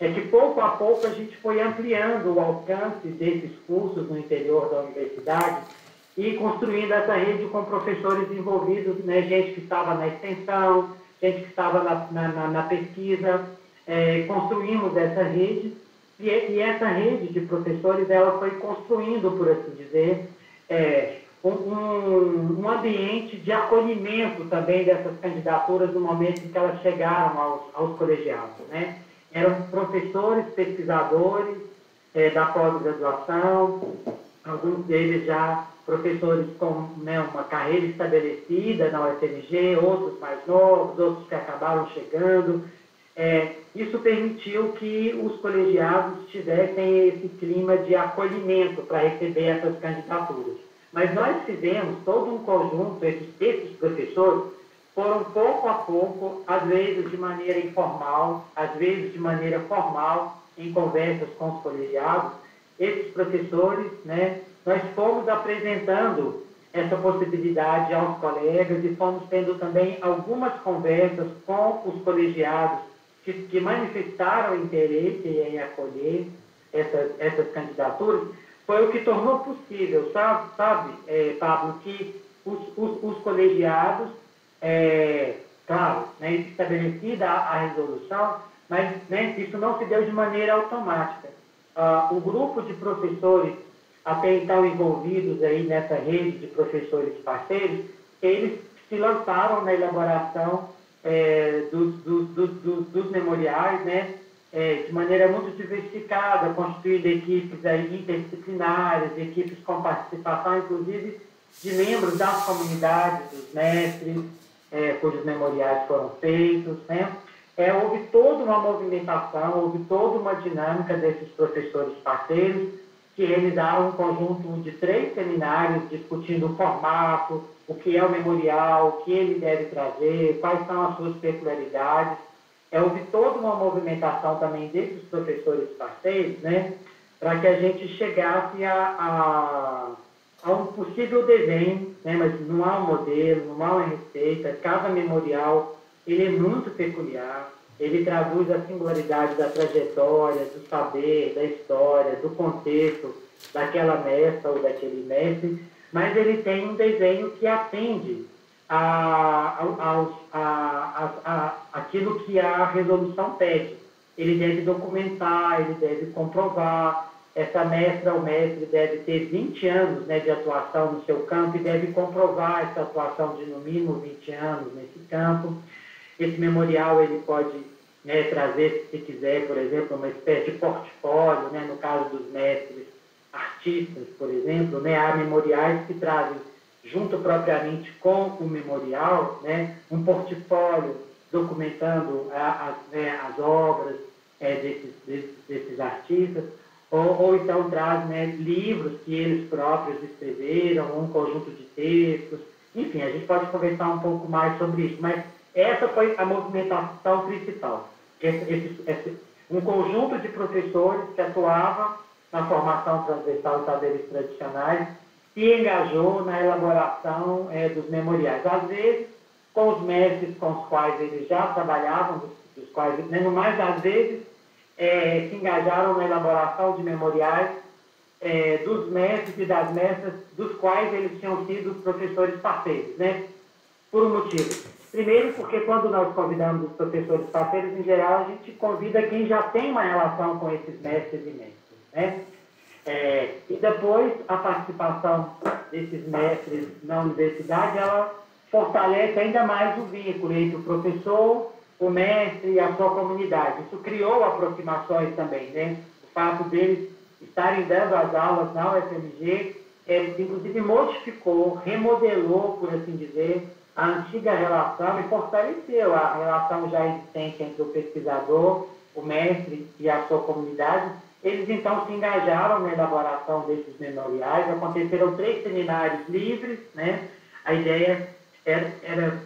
é que, pouco a pouco, a gente foi ampliando o alcance desses cursos no interior da universidade e construindo essa rede com professores envolvidos, né, gente que estava na extensão, gente que estava na pesquisa. Construímos essa rede. E essa rede de professores, ela foi construindo, por assim dizer, um ambiente de acolhimento também dessas candidaturas no momento em que elas chegaram aos colegiados, né? Eram professores, pesquisadores da pós-graduação, alguns deles já professores com, né, uma carreira estabelecida na UFMG, outros mais novos, outros que acabaram chegando. Isso permitiu que os colegiados tivessem esse clima de acolhimento para receber essas candidaturas. Mas nós fizemos todo um conjunto, esses professores foram pouco a pouco, às vezes de maneira informal, às vezes de maneira formal, em conversas com os colegiados. Esses professores, né, nós fomos apresentando essa possibilidade aos colegas e fomos tendo também algumas conversas com os colegiados que manifestaram interesse em acolher essas candidaturas. Foi o que tornou possível, sabe Pablo, que os colegiados, claro, né, estabelecida a resolução, mas, né, isso não se deu de maneira automática. O grupo de professores, até então envolvidos aí nessa rede de professores parceiros, eles se lançaram na elaboração dos memoriais, né, de maneira muito diversificada, constituindo equipes aí interdisciplinares, equipes com participação, inclusive, de membros das comunidades, dos mestres, cujos memoriais foram feitos, né. Houve toda uma movimentação, houve toda uma dinâmica desses professores parceiros, que realizaram um conjunto de 3 seminários discutindo o formato, o que é o memorial, o que ele deve trazer, quais são as suas peculiaridades. Houve toda uma movimentação também desses professores parceiros, né, para que a gente chegasse a um possível desenho, né, mas não há um modelo, não há uma receita. Cada memorial ele é muito peculiar, ele traduz a singularidade da trajetória, do saber, da história, do contexto daquela mestra ou daquele mestre, mas ele tem um desenho que atende aquilo que a resolução pede. Ele deve documentar, ele deve comprovar. Essa mestra ou mestre deve ter 20 anos, né, de atuação no seu campo e deve comprovar essa atuação de no mínimo 20 anos nesse campo. Esse memorial ele pode, né, trazer, se quiser, por exemplo, uma espécie de portfólio, né, no caso dos mestres artistas, por exemplo, né, há memoriais que trazem, junto propriamente com o memorial, né, um portfólio documentando as obras desses artistas, ou então traz, né, livros que eles próprios escreveram, um conjunto de textos. Enfim, a gente pode conversar um pouco mais sobre isso, mas essa foi a movimentação principal. um conjunto de professores que atuava na formação transversal de saberes tradicionais se engajou na elaboração dos memoriais. Às vezes, com os mestres com os quais eles já trabalhavam, dos quais, no mais das vezes, se engajaram na elaboração de memoriais dos mestres e das mestras dos quais eles tinham sido professores parceiros, né? Por um motivo. Primeiro, porque quando nós convidamos os professores parceiros, em geral, a gente convida quem já tem uma relação com esses mestres e mestres, né? E depois, a participação desses mestres na universidade, ela fortalece ainda mais o vínculo entre o professor, o mestre e a sua comunidade. Isso criou aproximações também, né? O fato deles estarem dando as aulas na UFMG, inclusive modificou, remodelou, por assim dizer, a antiga relação e fortaleceu a relação já existente entre o pesquisador, o mestre e a sua comunidade. Eles, então, se engajaram na elaboração desses memoriais. Aconteceram 3 seminários livres, né? A ideia era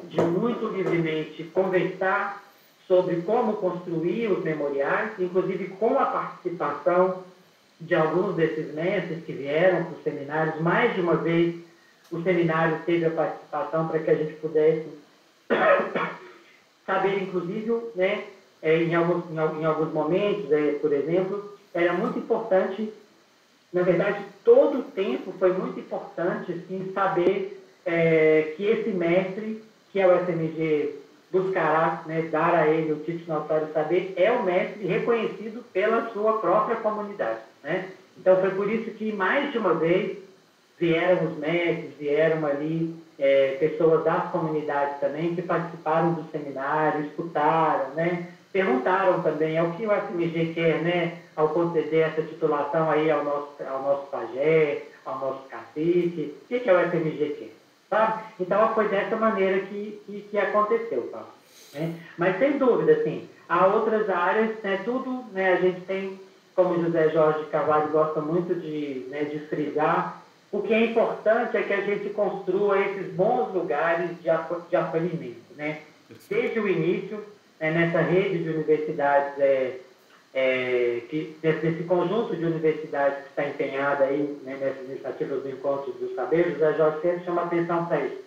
de muito livremente conversar sobre como construir os memoriais, inclusive com a participação de alguns desses mestres que vieram para os seminários. Mais de uma vez, o seminário teve a participação para que a gente pudesse saber, inclusive, né, em alguns momentos, por exemplo, era muito importante, na verdade, todo o tempo foi muito importante, assim, saber que esse mestre, que a UFMG buscará, né, dar a ele o título notório saber, é o mestre reconhecido pela sua própria comunidade, né? Então, foi por isso que, mais de uma vez, vieram os mestres, vieram ali pessoas das comunidades também que participaram do seminário, escutaram, né? Perguntaram também o que o UFMG quer, né, ao conceder essa titulação aí ao nosso pajé, ao nosso cacique, o que a UFMG quer, sabe? Então, foi dessa maneira que aconteceu, Paulo, né? Mas, sem dúvida, assim, há outras áreas, né, tudo, né, a gente tem, como José Jorge Carvalho gosta muito de frisar, o que é importante é que a gente construa esses bons lugares de acolhimento, né? Desde o início, nessa rede de universidades, desse conjunto de universidades que está empenhada aí, né, nessas iniciativas do Encontro dos Saberes, José Jorge sempre chama atenção para isso.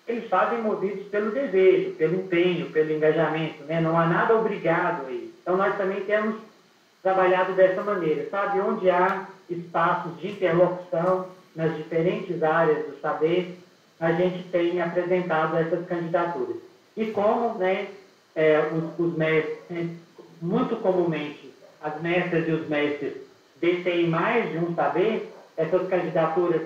Eles fazem movidos pelo desejo, pelo empenho, pelo engajamento, né? Não há nada obrigado aí. Então, nós também temos trabalhado dessa maneira, sabe? Onde há espaços de interlocução nas diferentes áreas do saber, a gente tem apresentado essas candidaturas. E como, né, os mestres, muito comumente, as mestras e os mestres detêm mais de um saber, essas candidaturas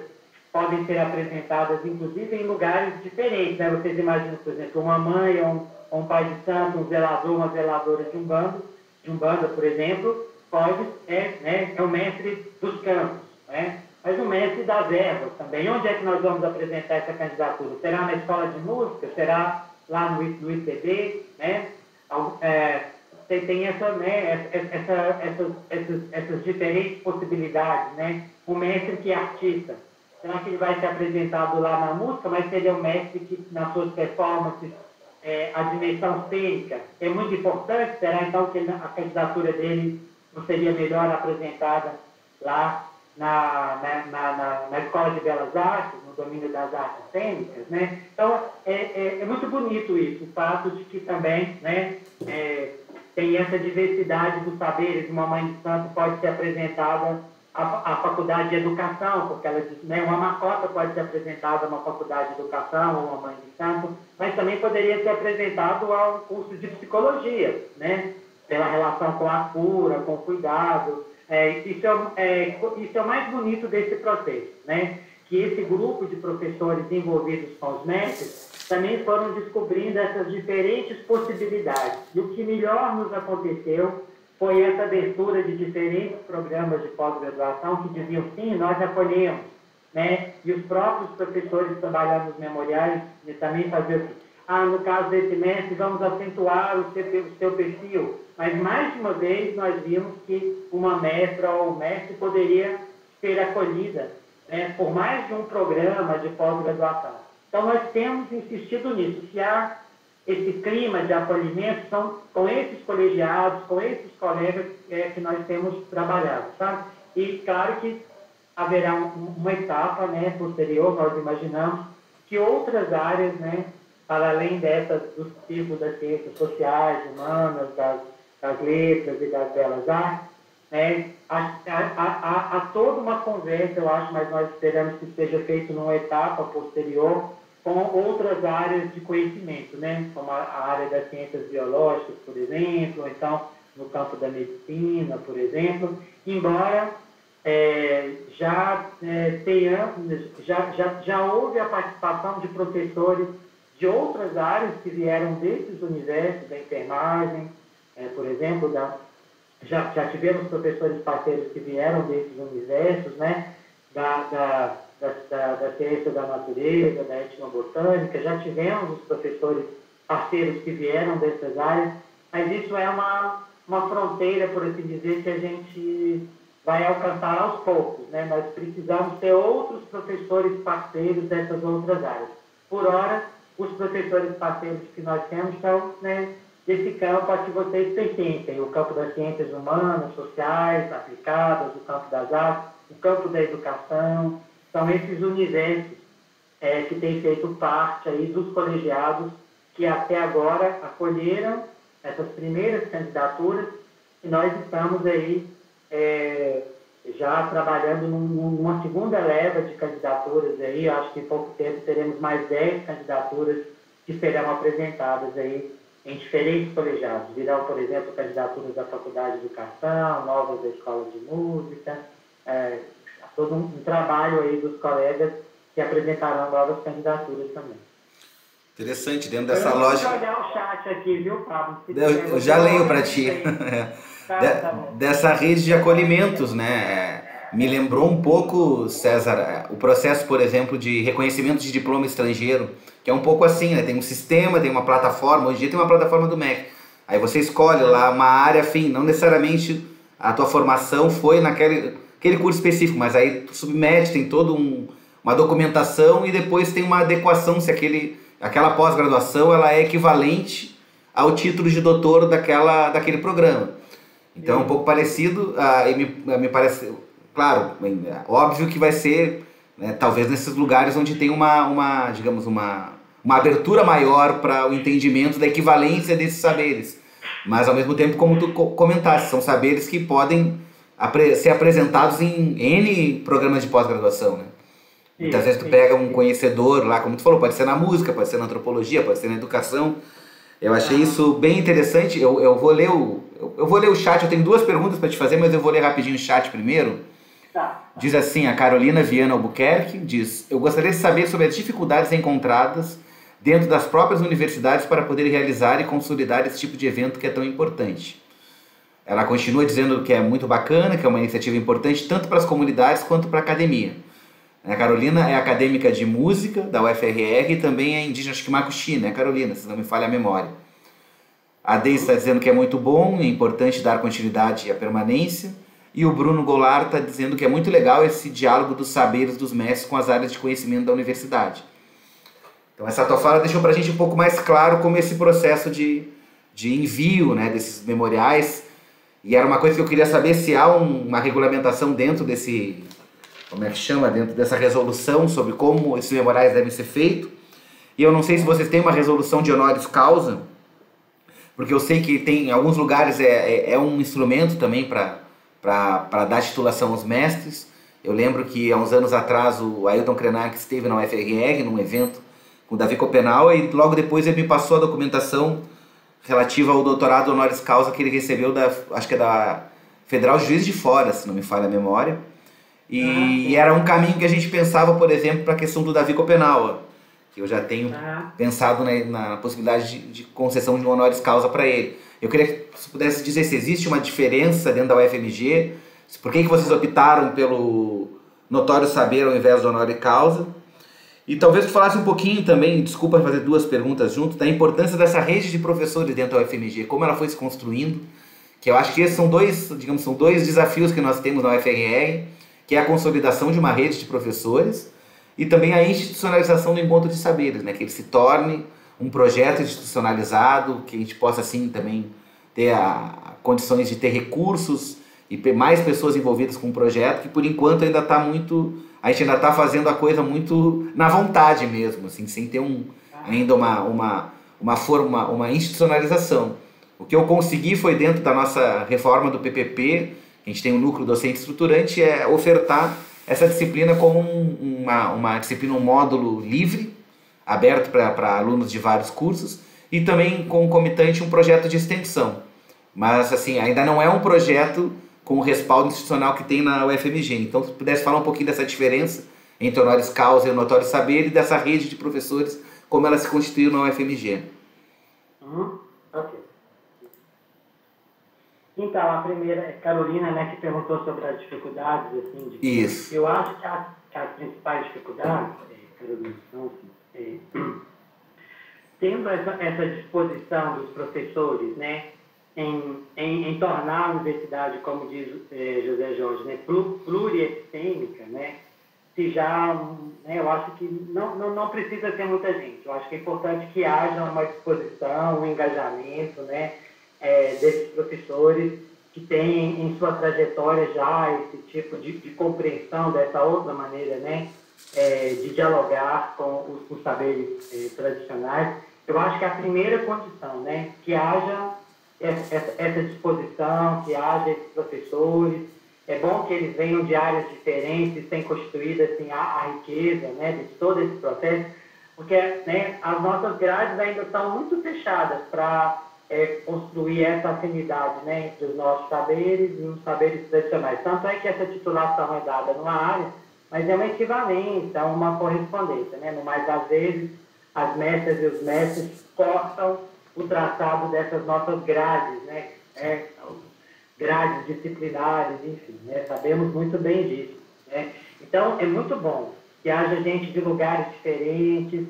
podem ser apresentadas, inclusive, em lugares diferentes, né? Vocês imaginam, por exemplo, uma mãe ou um pai de santo, um zelador, uma zeladora de Umbanda, por exemplo, pode, né, é o mestre dos campos, né? Mas o mestre das ervas também. Onde é que nós vamos apresentar essa candidatura? Será na escola de música? Será lá no IPB? Né? Tem essas diferentes possibilidades. Né? O mestre que é artista. Será que ele vai ser apresentado lá na música, mas seria um mestre que, nas suas performances, a dimensão cênica é muito importante? Será então que a candidatura dele não seria melhor apresentada lá na Escola de Belas Artes, no domínio das artes cênicas, né? Então, é muito bonito isso, o fato de que também, né, tem essa diversidade dos saberes. Uma mãe de santo pode ser apresentada à faculdade de educação, porque ela diz, né, uma macota pode ser apresentada a uma faculdade de educação ou uma mãe de santo, mas também poderia ser apresentado a um curso de psicologia, né? Pela relação com a cura, com o cuidado. Isso é o mais bonito desse processo, né? Que esse grupo de professores envolvidos com os mestres também foram descobrindo essas diferentes possibilidades. E o que melhor nos aconteceu foi essa abertura de diferentes programas de pós-graduação que diziam, sim, nós acolhemos, né? E os próprios professores trabalhando nos memoriais também faziam assim, no caso desse mestre, vamos acentuar o seu perfil. Mas, mais de uma vez, nós vimos que uma mestra ou mestre poderia ser acolhida, né, por mais de um programa de pós-graduação. Então, nós temos insistido nisso. Se há esse clima de acolhimento são com esses colegiados, com esses colegas que nós temos trabalhado, sabe? E claro que haverá uma etapa, né, posterior, nós imaginamos, que outras áreas, né, para além dessas dos tipos das ciências sociais, humanas, das letras e das belas artes, né, há toda uma conversa, eu acho, mas nós esperamos que seja feito numa etapa posterior com outras áreas de conhecimento, né, como a área das ciências biológicas, por exemplo, ou então no campo da medicina, por exemplo, embora já houve a participação de professores de outras áreas que vieram desses universos, da enfermagem, por exemplo, já tivemos professores parceiros que vieram desses universos, né, da ciência da natureza, da etnobotânica, já tivemos os professores parceiros que vieram dessas áreas, mas isso é uma fronteira, por assim dizer, que a gente vai alcançar aos poucos, né? Nós precisamos ter outros professores parceiros dessas outras áreas. Por hora, os professores parceiros que nós temos são, né, desse campo a que vocês pertencem, o campo das ciências humanas, sociais, aplicadas, o campo das artes, o campo da educação, são esses universos que têm feito parte aí dos colegiados que até agora acolheram essas primeiras candidaturas e nós estamos aí já trabalhando numa segunda leva de candidaturas aí, acho que em pouco tempo teremos mais 10 candidaturas que serão apresentadas aí em diferentes colegiados. Virão, por exemplo, candidaturas da Faculdade de Educação, novas da Escola de Música, todo um trabalho aí dos colegas que apresentarão novas candidaturas também. Interessante, dentro dessa lógica. Eu vou olhar o chat aqui, viu, Pablo? Eu já leio para ti. Dessa rede de acolhimentos, né? Me lembrou um pouco, César, o processo, por exemplo, de reconhecimento de diploma estrangeiro, que é um pouco assim, né? Tem um sistema, tem uma plataforma, hoje em dia tem uma plataforma do MEC. Aí você escolhe lá uma área afim, não necessariamente a tua formação foi naquele curso específico, mas aí tu submete, tem toda uma documentação e depois tem uma adequação se aquela pós-graduação ela é equivalente ao título de doutor daquele programa. Então é um pouco parecido, e me parece, claro, óbvio que vai ser, né, talvez nesses lugares onde tem digamos, uma abertura maior para o entendimento da equivalência desses saberes. Mas ao mesmo tempo, como tu comentaste, são saberes que podem ser apresentados em N programas de pós-graduação, né? Muitas vezes tu pega um conhecedor lá, como tu falou, pode ser na música, pode ser na antropologia, pode ser na educação. Eu achei isso bem interessante. Eu vou ler o chat, eu tenho duas perguntas para te fazer, mas eu vou ler rapidinho o chat primeiro. Diz assim, a Carolina Viana Albuquerque, diz: eu gostaria de saber sobre as dificuldades encontradas dentro das próprias universidades para poder realizar e consolidar esse tipo de evento que é tão importante. Ela continua dizendo que é muito bacana, que é uma iniciativa importante tanto para as comunidades quanto para a academia. A Carolina é acadêmica de música da UFRR e também é indígena, acho que Macuxi, né, Carolina, se não me falha a memória. A Deise está dizendo que é muito bom, é importante dar continuidade à permanência. E o Bruno Goulart está dizendo que é muito legal esse diálogo dos saberes dos mestres com as áreas de conhecimento da universidade. Então essa tua fala deixou para a gente um pouco mais claro como esse processo de envio, né, desses memoriais. E era uma coisa que eu queria saber se há uma regulamentação dentro desse... como é que chama, dentro dessa resolução sobre como esses memoriais devem ser feitos. E eu não sei se vocês têm uma resolução de honoris causa, porque eu sei que tem, em alguns lugares é um instrumento também para dar titulação aos mestres. Eu lembro que há uns anos atrás o Ailton Krenak esteve na UFRR, num evento com o Davi Copenau, e logo depois ele me passou a documentação relativa ao doutorado honoris causa que ele recebeu acho que é da Federal Juiz de Fora, se não me falha a memória. E era um caminho que a gente pensava, por exemplo, para a questão do Davi Copenau, que eu já tenho pensado na possibilidade de concessão de um honoris causa para ele. Eu queria que você pudesse dizer se existe uma diferença dentro da UFMG, por que vocês optaram pelo notório saber ao invés do honoris causa. E talvez tu falasse um pouquinho também, desculpa fazer duas perguntas junto, da importância dessa rede de professores dentro da UFMG, como ela foi se construindo, que eu acho que esses são dois desafios que nós temos na UFRR, que é a consolidação de uma rede de professores e também a institucionalização do encontro de saberes, né? Que ele se torne um projeto institucionalizado, que a gente possa assim também ter condições de ter recursos e mais pessoas envolvidas com o projeto, que por enquanto ainda está muito, a gente ainda está fazendo a coisa muito na vontade mesmo, assim, sem ter ainda uma institucionalização. O que eu consegui foi, dentro da nossa reforma do PPP, a gente tem um núcleo docente estruturante, é ofertar essa disciplina como uma disciplina, um módulo livre, aberto para alunos de vários cursos, e também concomitante um projeto de extensão. Mas assim, ainda não é um projeto com o respaldo institucional que tem na UFMG. Então, se pudesse falar um pouquinho dessa diferença entre o honoris causa e o notório saber, e dessa rede de professores, como ela se constituiu na UFMG. Ok. Então, a primeira é Carolina, né, que perguntou sobre as dificuldades, assim, Isso. Eu acho que as principais dificuldades, Carolina, são tendo essa disposição dos professores, né, em tornar a universidade, como diz José Jorge, né, pluriepistêmica, né, se já, né, eu acho que não precisa ter muita gente. Eu acho que é importante que haja uma disposição, um engajamento, né, desses professores que têm em sua trajetória já esse tipo de compreensão dessa outra maneira, né, de dialogar com os saberes tradicionais. Eu acho que a primeira condição, né, que haja essa disposição, que haja esses professores. É bom que eles venham de áreas diferentes, tenham constituído assim, a riqueza, né, de todo esse processo, porque, né, as nossas grades ainda estão muito fechadas para construir essa afinidade, né, entre os nossos saberes e os saberes tradicionais. Tanto é que essa titulação é dada numa área, mas é uma equivalência, uma correspondência, né? Mas, às vezes, as mestras e os mestres cortam o traçado dessas nossas grades, né? Grades disciplinares, enfim, né? Sabemos muito bem disso, né? Então, é muito bom que haja gente de lugares diferentes,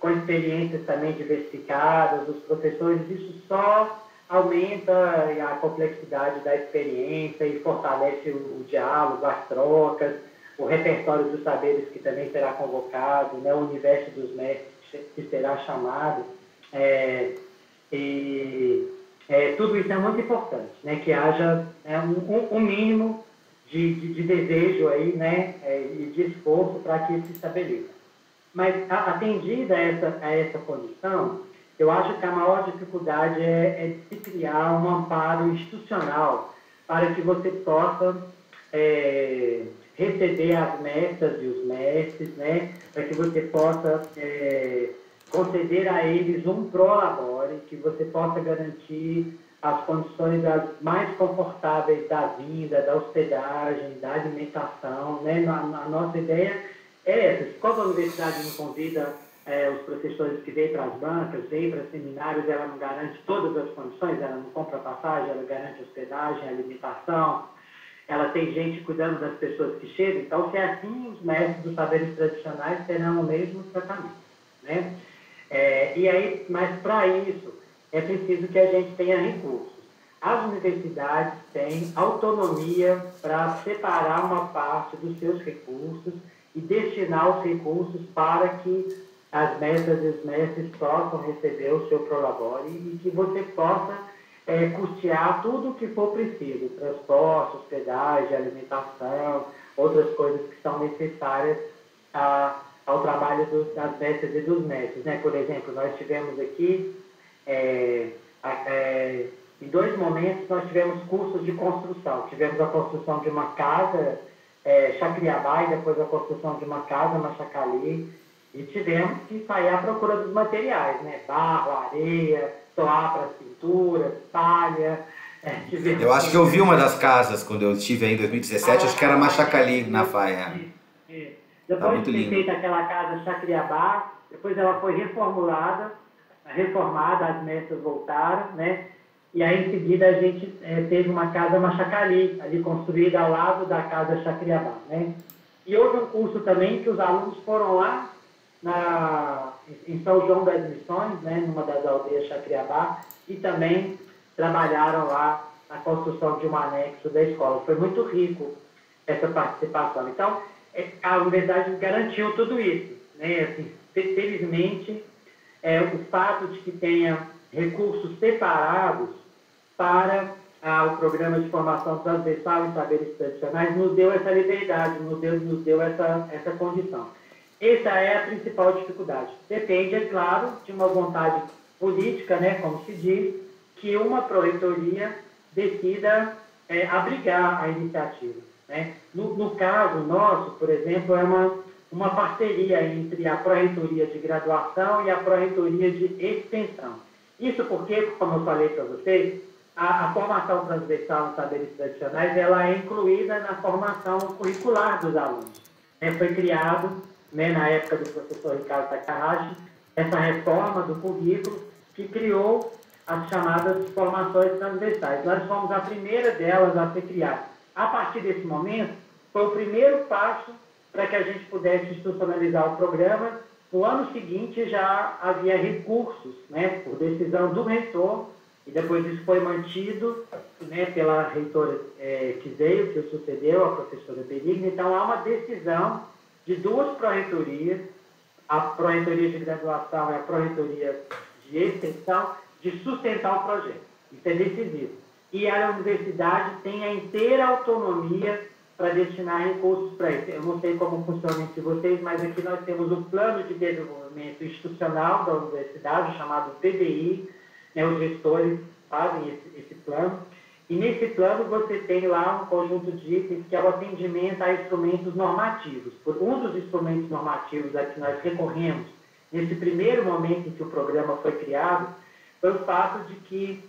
com experiências também diversificadas, os professores. Isso só aumenta a complexidade da experiência e fortalece o diálogo, as trocas, o repertório dos saberes que também será convocado, né? O universo dos mestres que será chamado. Tudo isso é muito importante, né? Que haja um mínimo de desejo aí, né? E de esforço para que isso se estabeleça. Mas, atendida a essa condição, eu acho que a maior dificuldade é de se criar um amparo institucional para que você possa receber as mestras e os mestres, né? Para que você possa conceder a eles um prolabore, que você possa garantir as condições as mais confortáveis da vinda, da hospedagem, da alimentação, né? A nossa ideia é essa. Quando a universidade não convida os professores que vêm para as bancas, vêm para seminários, ela não garante todas as condições, ela não compra passagem, ela garante hospedagem, alimentação, ela tem gente cuidando das pessoas que chegam. Então, se é assim, os mestres dos saberes tradicionais terão o mesmo tratamento, né? Mas para isso é preciso que a gente tenha recursos. As universidades têm autonomia para separar uma parte dos seus recursos e destinar os recursos para que as mestras e os mestres possam receber o seu prolabore e que você possa custear tudo o que for preciso, transporte, hospedagem, alimentação, outras coisas que são necessárias ao trabalho das mestras e dos mestres, né? Por exemplo, nós tivemos aqui, em 2 momentos, nós tivemos cursos de construção. Tivemos a construção de uma casa, Chacriabá, e depois a construção de uma casa, Machacali, e tivemos que sair à procura dos materiais, né? Barro, areia, toar para cintura, palha. Eu acho que eu vi uma das casas quando eu estive aí em 2017, acho que era Machacali, na Faia. Depois de ter feito aquela casa Chacriabá, depois ela foi reformada, as mestras voltaram, né? E aí, em seguida, a gente teve uma casa Machacali, ali construída ao lado da casa Chacriabá, né? E houve um curso também que os alunos foram lá em São João das Missões, né, numa das aldeias Chacriabá, e também trabalharam lá na construção de um anexo da escola. Foi muito rico essa participação. Então, a universidade garantiu tudo isso, né? Assim, felizmente, o fato de que tenha recursos separados para o programa de formação transversal em saberes tradicionais nos deu essa liberdade, nos deu essa condição. Essa é a principal dificuldade. Depende, é claro, de uma vontade política, né, como se diz, que uma pró-reitoria decida abrigar a iniciativa. Né? No caso nosso, por exemplo, é uma parceria entre a pró-reitoria de graduação e a pró-reitoria de extensão. Isso porque, como eu falei para vocês, a formação transversal em saberes tradicionais ela é incluída na formação curricular dos alunos. Foi criado, né, na época do professor Ricardo Takahashi, essa reforma do currículo que criou as chamadas formações transversais. Nós fomos a primeira delas a ser criada. A partir desse momento, foi o primeiro passo para que a gente pudesse institucionalizar o programa. No ano seguinte, já havia recursos, né, por decisão do reitor, e depois isso foi mantido, né, pela reitora que veio, que o sucedeu, a professora Benigna. Então, há uma decisão de duas pró-reitorias, a pró-reitoria de graduação e a pró-reitoria de extensão, de sustentar o projeto. Isso é decisivo. E a universidade tem a inteira autonomia para destinar recursos para isso. Eu não sei como funciona entre vocês, mas aqui nós temos um plano de desenvolvimento institucional da universidade, chamado PDI, né, os gestores fazem esse plano, e nesse plano você tem lá um conjunto de itens que é o atendimento a instrumentos normativos. Um dos instrumentos normativos a que nós recorremos nesse primeiro momento em que o programa foi criado foi o fato de que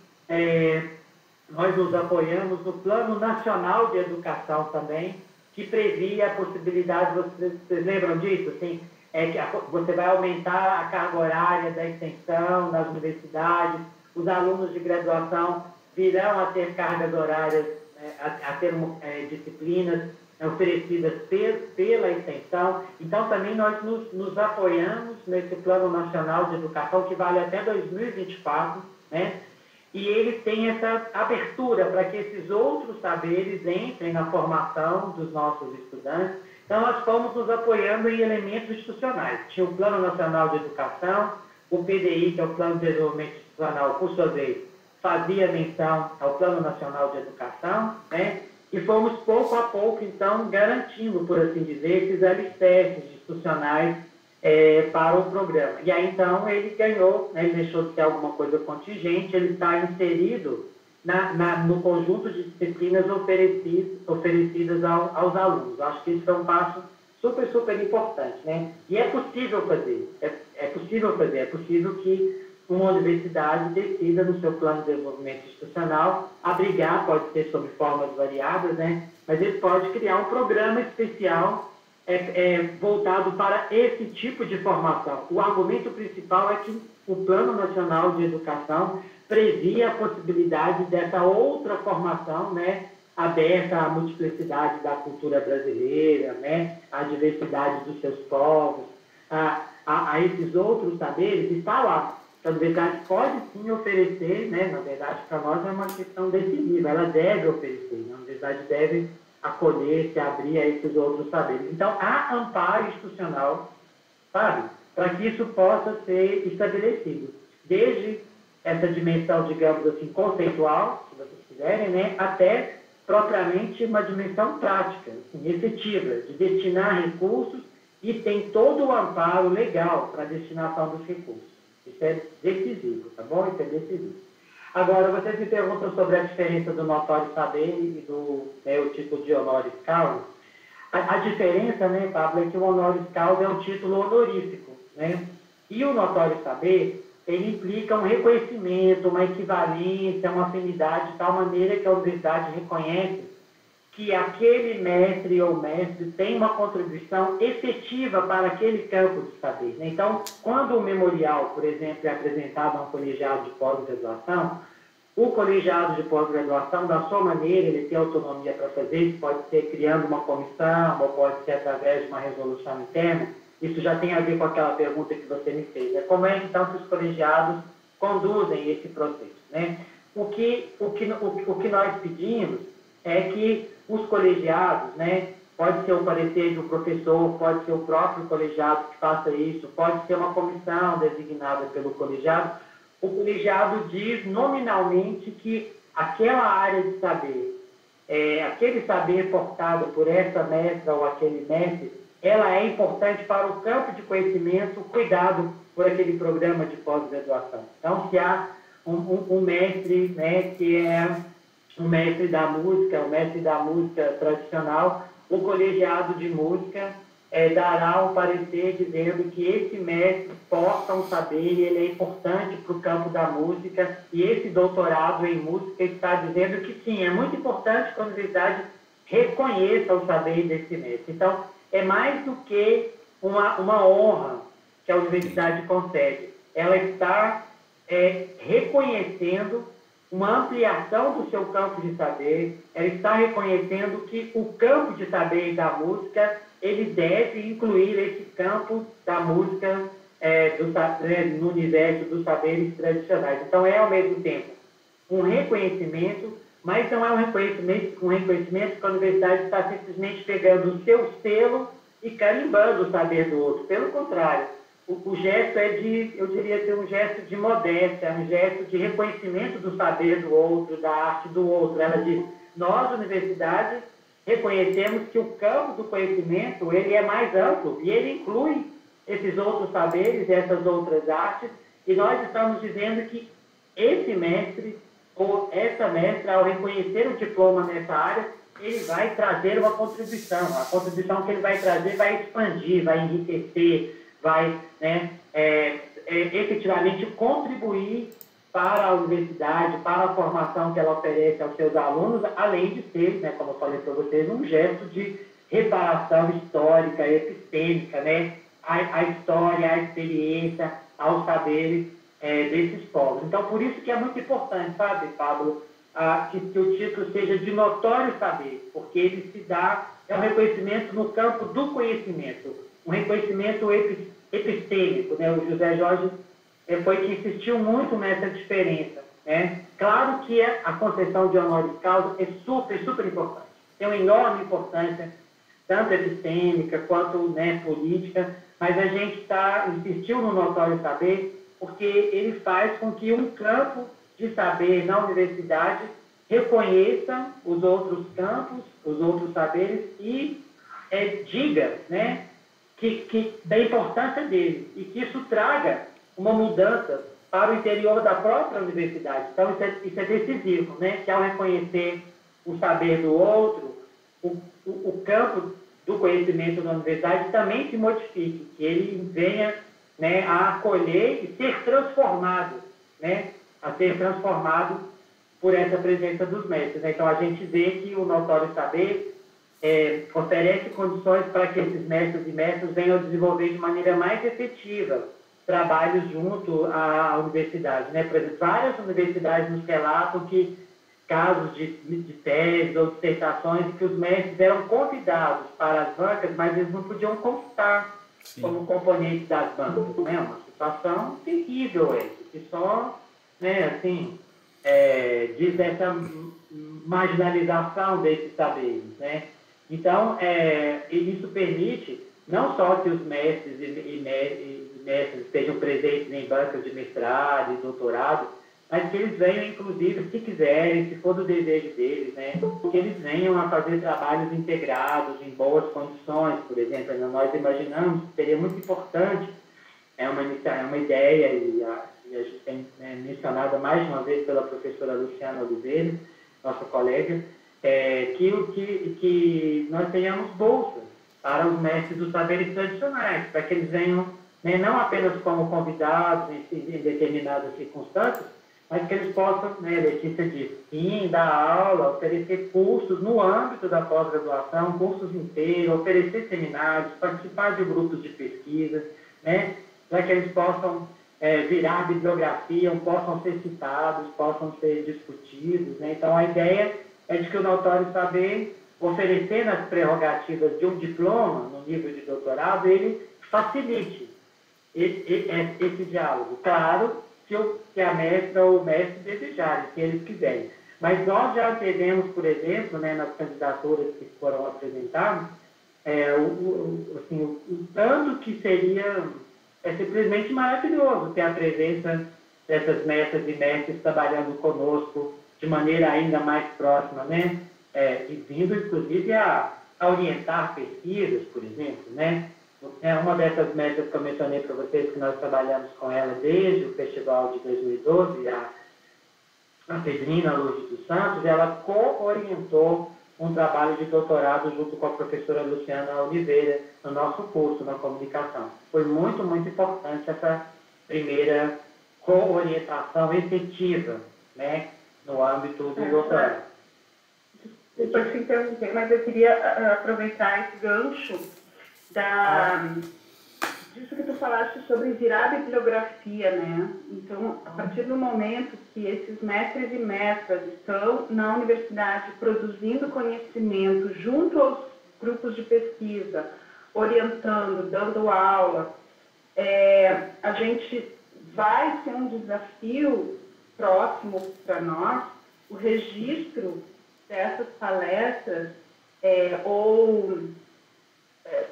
nós nos apoiamos no Plano Nacional de Educação também, que previa a possibilidade, vocês lembram disso? Assim, que você vai aumentar a carga horária da extensão nas universidades, os alunos de graduação virão a ter cargas horárias, a ter disciplinas oferecidas pela extensão. Então, também nós nos apoiamos nesse Plano Nacional de Educação, que vale até 2024, né? E ele tem essa abertura para que esses outros saberes entrem na formação dos nossos estudantes. Então, nós fomos nos apoiando em elementos institucionais. Tinha o Plano Nacional de Educação, o PDI, que é o Plano de Desenvolvimento Institucional, por sua vez, fazia menção ao Plano Nacional de Educação, né? E fomos, pouco a pouco, então, garantindo, por assim dizer, esses alicerces institucionais para o programa. E aí, então, ele ganhou, né, ele deixou de ser alguma coisa contingente, ele está inserido no conjunto de disciplinas oferecidas aos alunos. Eu acho que isso é um passo super, super importante, né? E é possível fazer, é possível que uma universidade decida no seu plano de desenvolvimento institucional abrigar, pode ser sob formas variadas, né? Mas ele pode criar um programa especial voltado para esse tipo de formação. O argumento principal é que o Plano Nacional de Educação previa a possibilidade dessa outra formação, né, aberta à multiplicidade da cultura brasileira, né, à diversidade dos seus povos, a esses outros saberes, e está lá. A universidade pode sim oferecer, né, na verdade, para nós é uma questão decisiva, ela deve oferecer, a universidade deve acolher, se abrir a esses outros saberes. Então, há amparo institucional, sabe, para que isso possa ser estabelecido. Desde essa dimensão, digamos assim, conceitual, se vocês quiserem, né, até propriamente uma dimensão prática, assim, efetiva, de destinar recursos, e tem todo o amparo legal para a destinação dos recursos. Isso é decisivo, tá bom? Isso é decisivo. Agora, vocês me perguntam sobre a diferença do notório saber e do o título de honoris causa. A diferença, né, Pablo, é que o honoris causa é um título honorífico, né? E o notório saber, ele implica um reconhecimento, uma equivalência, uma afinidade, de tal maneira que a universidade reconhece que aquele mestre ou mestre tem uma contribuição efetiva para aquele campo de saber, né? Então, quando o memorial, por exemplo, é apresentado a um colegiado de pós-graduação, o colegiado de pós-graduação, da sua maneira, ele tem autonomia para fazer isso, pode ser criando uma comissão, ou pode ser através de uma resolução interna. Isso já tem a ver com aquela pergunta que você me fez, né? Como é, então, que os colegiados conduzem esse processo, né? O que nós pedimos é que os colegiados, né, pode ser o parecer do professor, pode ser o próprio colegiado que faça isso, pode ser uma comissão designada pelo colegiado. O colegiado diz nominalmente que aquela área de saber, aquele saber portado por essa mestra ou aquele mestre, ela é importante para o campo de conhecimento cuidado por aquele programa de pós-graduação. Então, se há um mestre, né, que é um mestre da música tradicional, o colegiado de música dará um parecer dizendo que esse mestre porta um saber e ele é importante para o campo da música, e esse doutorado em música está dizendo que sim, é muito importante que a universidade reconheça o saber desse mestre. Então, é mais do que uma honra que a universidade concede. Ela está reconhecendo uma ampliação do seu campo de saber, ela está reconhecendo que o campo de saber da música, ele deve incluir esse campo da música no universo dos saberes tradicionais. Então, é, ao mesmo tempo, um reconhecimento, mas não é um reconhecimento que a universidade está simplesmente pegando o seu selo e carimbando o saber do outro. Pelo contrário, o gesto eu diria ser um gesto de modéstia, um gesto de reconhecimento do saber do outro, da arte do outro. Ela diz, nós, universidade, reconhecemos que o campo do conhecimento, ele é mais amplo e ele inclui esses outros saberes, essas outras artes, e nós estamos dizendo que esse mestre ou essa mestra, ao reconhecer o diploma nessa área, ele vai trazer uma contribuição. A contribuição que ele vai trazer vai expandir, vai enriquecer, vai efetivamente contribuir para a universidade, para a formação que ela oferece aos seus alunos, além de ser, né, como eu falei para vocês, um gesto de reparação histórica, epistêmica, né, a história, a experiência, aos saberes desses povos. Então, por isso que é muito importante, sabe, Pablo, que o título seja de notório saber, porque ele se dá, é um reconhecimento no campo do conhecimento, um reconhecimento epistêmico, né? O José Jorge foi que insistiu muito nessa diferença, né? Claro que a concessão de honoris causa é super, super importante, tem uma enorme importância, tanto epistêmica quanto, né, política, mas a gente insistiu no notório saber porque ele faz com que um campo de saber na universidade reconheça os outros campos, os outros saberes e diga, né, da importância dele e que isso traga uma mudança para o interior da própria universidade. Então, isso é decisivo, né, que ao reconhecer o saber do outro, o campo do conhecimento da universidade também se modifique, que ele venha, né, a acolher e ser transformado, né, a ser transformado por essa presença dos mestres. Então, a gente vê que o notório saber oferece condições para que esses mestres e mestras venham a desenvolver de maneira mais efetiva trabalhos junto à universidade, né? Por exemplo, várias universidades nos relatam que casos de teses ou dissertações em que os mestres eram convidados para as bancas, mas eles não podiam constar como componente das bancas, né? Uma situação terrível essa, que só, né, assim, diz essa marginalização desses saberes, né? Então, isso permite não só que os mestres e mestres estejam presentes em bancas de mestrado e doutorado, mas que eles venham, inclusive, se quiserem, se for do desejo deles, né, que eles venham a fazer trabalhos integrados, em boas condições, por exemplo. Nós imaginamos que seria muito importante, é uma ideia, e a gente tem mencionado mais de uma vez pela professora Luciana Oliveira, nossa colega, que nós tenhamos bolsas para os mestres dos saberes tradicionais, para que eles venham, né, não apenas como convidados em determinadas circunstâncias, mas que eles possam, né, Letícia disse, sim, dar aula, oferecer cursos no âmbito da pós-graduação, cursos inteiros, oferecer seminários, participar de grupos de pesquisa, né, para que eles possam virar bibliografia, possam ser citados, possam ser discutidos, né. Então, a ideia é de que o notório saber, oferecendo as prerrogativas de um diploma no nível de doutorado, ele facilite esse diálogo. Claro, se a mestra ou o mestre desejarem, se eles quiserem. Mas nós já tivemos, por exemplo, né, nas candidaturas que foram apresentadas, o tanto que seria simplesmente maravilhoso ter a presença dessas mestras e mestres trabalhando conosco de maneira ainda mais próxima, né? E vindo, inclusive, a orientar pesquisas, por exemplo, né? Uma dessas mestras que eu mencionei para vocês, que nós trabalhamos com ela desde o festival de 2012, a Pedrina Lourdes dos Santos, ela co-orientou um trabalho de doutorado junto com a professora Luciana Oliveira no nosso curso na comunicação. Foi muito, muito importante essa primeira co-orientação efetiva, né, no âmbito do doutorado. Depois se interromper, mas eu queria aproveitar esse gancho disso que tu falaste sobre virar bibliografia, né? Então, a partir do momento que esses mestres e mestras estão na universidade produzindo conhecimento junto aos grupos de pesquisa, orientando, dando aula, a gente vai ser um desafio próximo para nós o registro dessas palestras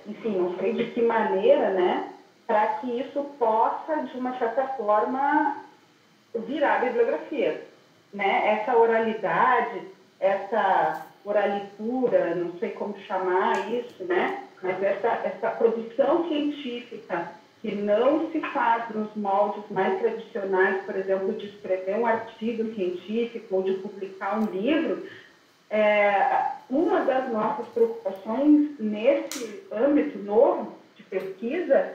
enfim, não sei de que maneira, né, para que isso possa, de uma certa forma, virar bibliografia, né? Essa oralidade, essa oralitura, não sei como chamar isso, né? Mas essa produção científica que não se faz nos moldes mais tradicionais, por exemplo, de escrever um artigo científico ou de publicar um livro. Uma das nossas preocupações nesse âmbito novo de pesquisa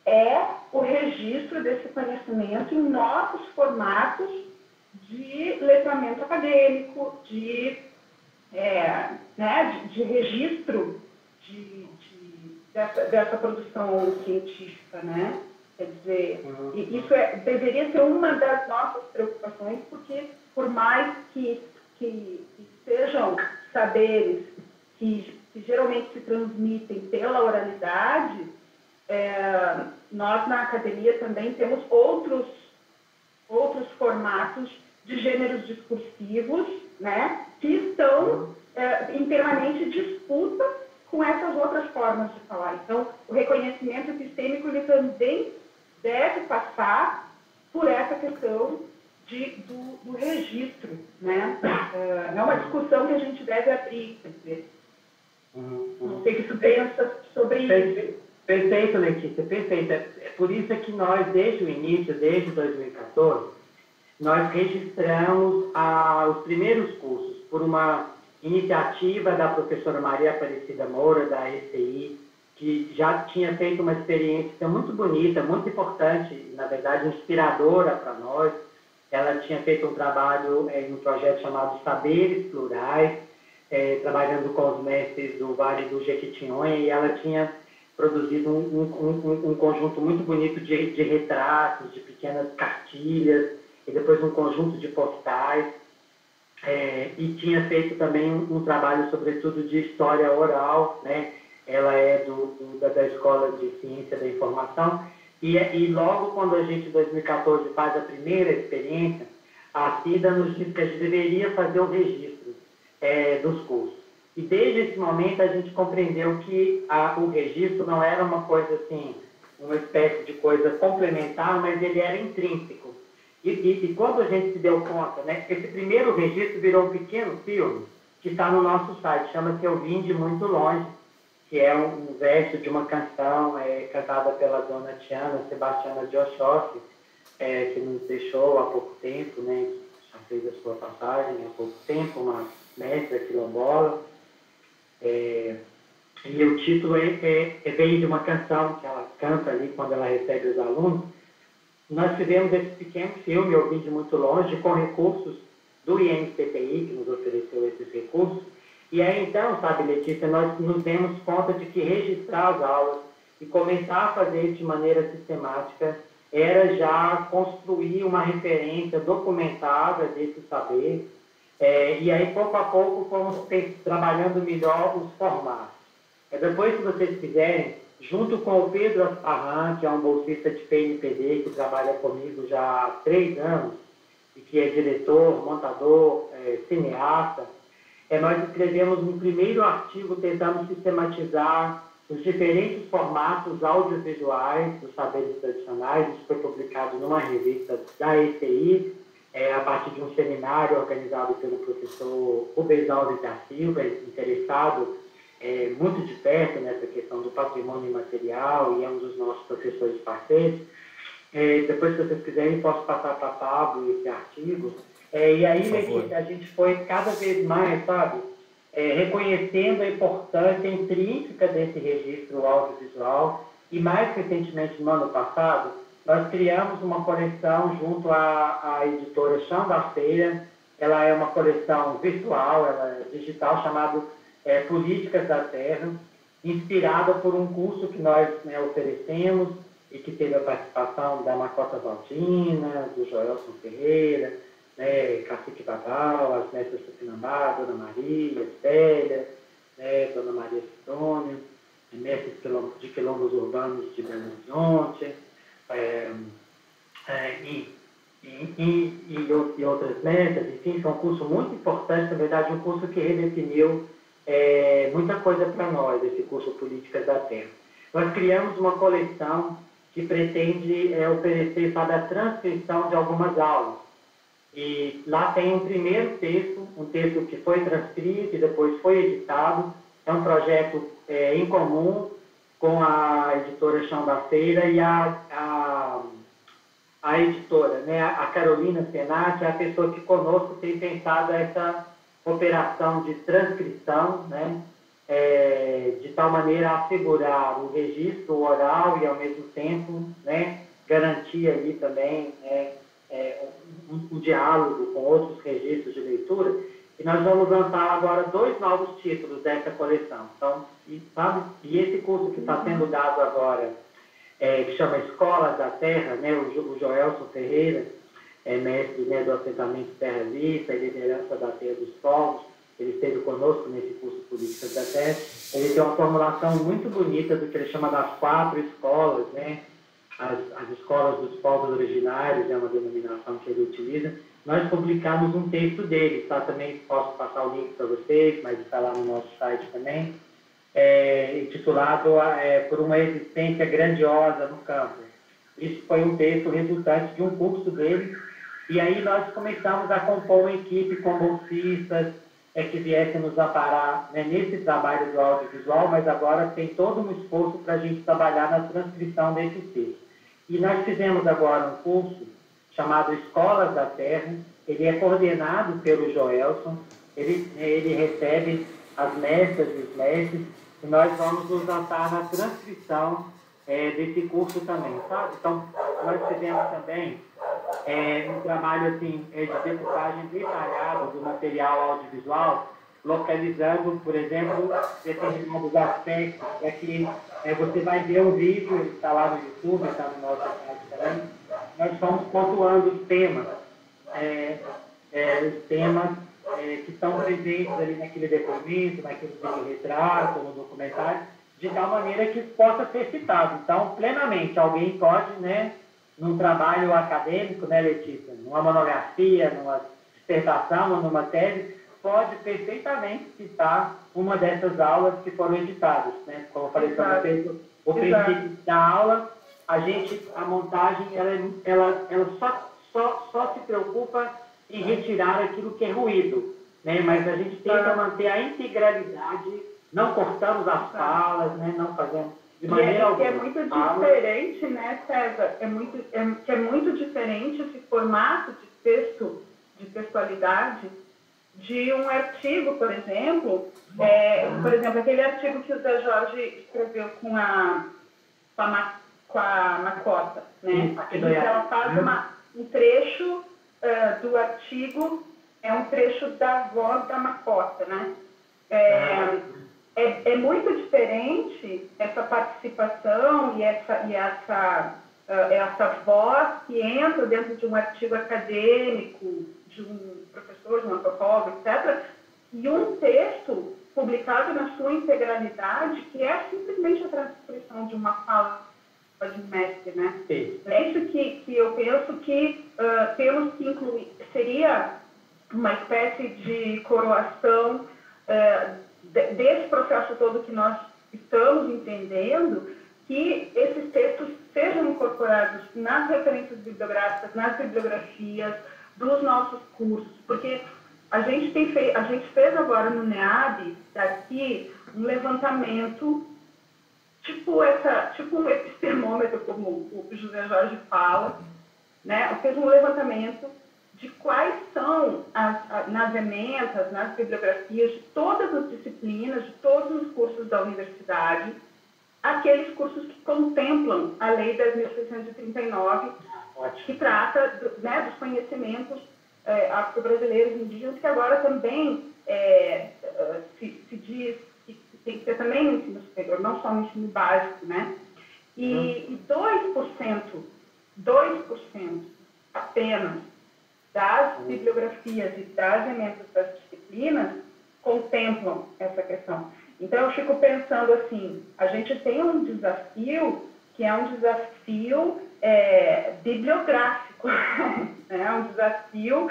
é o registro desse conhecimento em novos formatos de letramento acadêmico, de registro dessa produção científica, né? Quer dizer, isso deveria ser uma das nossas preocupações, porque por mais que sejam saberes que geralmente se transmitem pela oralidade, nós na academia também temos outros formatos de gêneros discursivos, né, que estão em permanente disputa com essas outras formas de falar. Então, o reconhecimento epistêmico ele também deve passar por essa questão do registro, né? É uma discussão que a gente deve abrir, quer dizer. Não sei o que tu pensa sobre isso. Perfeito, Letícia, perfeito. É por isso que nós, desde o início, desde 2014, nós registramos os primeiros cursos por uma iniciativa da professora Maria Aparecida Moura, da ECI, que já tinha feito uma experiência muito bonita, muito importante, na verdade, inspiradora para nós. Ela tinha feito um trabalho em um projeto chamado Saberes Plurais, trabalhando com os mestres do Vale do Jequitinhonha, e ela tinha produzido um conjunto muito bonito de retratos, de pequenas cartilhas, e depois um conjunto de postais, e tinha feito também um trabalho, sobretudo, de história oral, né? Ela é da Escola de Ciência da Informação, e logo quando a gente, em 2014, faz a primeira experiência, a CIDA nos diz que a gente deveria fazer o registro dos cursos. E desde esse momento a gente compreendeu que o registro não era uma coisa assim, uma espécie de coisa complementar, mas ele era intrínseco. E quando a gente se deu conta, né, esse primeiro registro virou um pequeno filme que está no nosso site, chama-se Eu Vim de Muito Longe, que é um verso de uma canção cantada pela dona Tiana Sebastiana de Oxóssi, que nos deixou há pouco tempo, né, já fez a sua passagem há pouco tempo, uma mestra quilombola. E o título veio de uma canção que ela canta ali quando ela recebe os alunos. Nós fizemos esse pequeno filme, Eu Vim de Muito Longe, com recursos do INPTI, que nos ofereceu esses recursos. E aí, então, sabe, Letícia, nós nos demos conta de que registrar as aulas e começar a fazer isso de maneira sistemática era já construir uma referência documentada desse saber. E aí, pouco a pouco, fomos trabalhando melhor os formatos. Depois, se vocês quiserem, junto com o Pedro Asparran, que é um bolsista de PNPD, que trabalha comigo já há 3 anos, e que é diretor, montador, cineasta, nós escrevemos um primeiro artigo tentando sistematizar os diferentes formatos audiovisuais dos saberes tradicionais. Isso foi publicado numa revista da ECI, a partir de um seminário organizado pelo professor Rubens Alves da Silva, interessado muito de perto nessa questão do patrimônio imaterial, e é um dos nossos professores parceiros. Depois, se vocês quiserem, posso passar para a Pablo esse artigo. E aí, Letícia, a gente foi cada vez mais, sabe, reconhecendo a importância intrínseca desse registro audiovisual, e mais recentemente, no ano passado, nós criamos uma coleção junto à editora Chão da Feira. Ela é uma coleção virtual, ela é digital, chamada Políticas da Terra, inspirada por um curso que nós oferecemos e que teve a participação da Macota Valdina, do Joelson Ferreira, Cacique Babal, as mestras Tupinambá, Dona Maria, Célia, Dona Maria Sidônia, mestres de quilombos urbanos de Belo Horizonte, e outras mestras. Enfim, foi um curso muito importante, na verdade, um curso que redefiniu muita coisa para nós, esse curso Políticas da Terra. Nós criamos uma coleção que pretende oferecer, sabe, a transcrição de algumas aulas. E lá tem um primeiro texto, um texto que foi transcrito e depois foi editado. É um projeto em comum com a editora Chão da Feira e a editora, a Carolina Senati, é a pessoa que conosco tem pensado essa operação de transcrição, de tal maneira a assegurar o registro oral e, ao mesmo tempo, garantir ali também um diálogo com outros registros de leitura. E nós vamos lançar agora 2 novos títulos dessa coleção. Então, e esse curso que está sendo dado agora, que chama Escolas da Terra, o Joelson Ferreira, mestre do assentamento Terra Vista e liderança da Terra dos Povos, ele esteve conosco nesse curso Políticas da Terra. Ele tem uma formulação muito bonita do que ele chama das 4 escolas, as escolas dos povos originários, é uma denominação que ele utiliza. Nós publicamos um texto dele, também posso passar o link para vocês, mas está lá no nosso site também, intitulado Por uma Existência Grandiosa no Campo. Isso foi um texto resultante de um curso dele, e aí nós começamos a compor uma equipe com bolsistas que viessem nos amparar nesse trabalho do audiovisual, mas agora tem todo um esforço para a gente trabalhar na transcrição desse texto. E nós fizemos agora um curso chamado Escolas da Terra. Ele é coordenado pelo Joelson, ele recebe as mestras e os mestres, e nós vamos nos lançar na transcrição desse curso também, sabe? Então, nós fizemos também um trabalho assim, de decupagem detalhada do material audiovisual, localizando, por exemplo, determinados aspectos. Aqui você vai ver um vídeo, ele está lá no YouTube, está no nosso site também. Nós fomos pontuando os temas, que estão presentes ali naquele depoimento, naquele retrato, no documentário, de tal maneira que possa ser citado. Então, plenamente, alguém pode, num trabalho acadêmico, Letícia, numa monografia, numa dissertação ou numa tese, pode perfeitamente citar uma dessas aulas que foram editadas. Como eu falei para vocês, o princípio da aula, a montagem, ela só se preocupa em retirar aquilo que é ruído, mas a gente tenta manter a integralidade, não cortamos as falas, não fazemos de maneira alguma. É muito diferente, César? É muito diferente esse formato de texto, de textualidade, de um artigo, por exemplo, aquele artigo que o Zé Jorge escreveu com a Macota, ela faz um trecho do artigo, um trecho da voz da Macota, É muito diferente essa participação e essa voz que entra dentro de um artigo acadêmico, de um professor, de um antropólogo, etc., e um texto publicado na sua integralidade, que é simplesmente a transcrição de uma fala de um mestre, É isso que eu penso que temos que incluir. Seria uma espécie de coroação desse processo todo que nós estamos entendendo, que esses textos sejam incorporados nas referências bibliográficas, nas bibliografias dos nossos cursos, porque a gente fez agora no NEAB, daqui, um levantamento, tipo um epistemômetro, como o José Jorge fala, né? Fez um levantamento de quais são, nas ementas, nas bibliografias de todas as disciplinas, de todos os cursos da universidade, aqueles cursos que contemplam a Lei 10.639, que trata dos conhecimentos afro-brasileiros indígenas, que agora também se diz que tem que ser também no ensino superior, não só no ensino básico, né? E 2% apenas das bibliografias e das ementas das disciplinas contemplam essa questão. Então, eu fico pensando assim, a gente tem um desafio que é um desafio bibliográfico, né? Um desafio,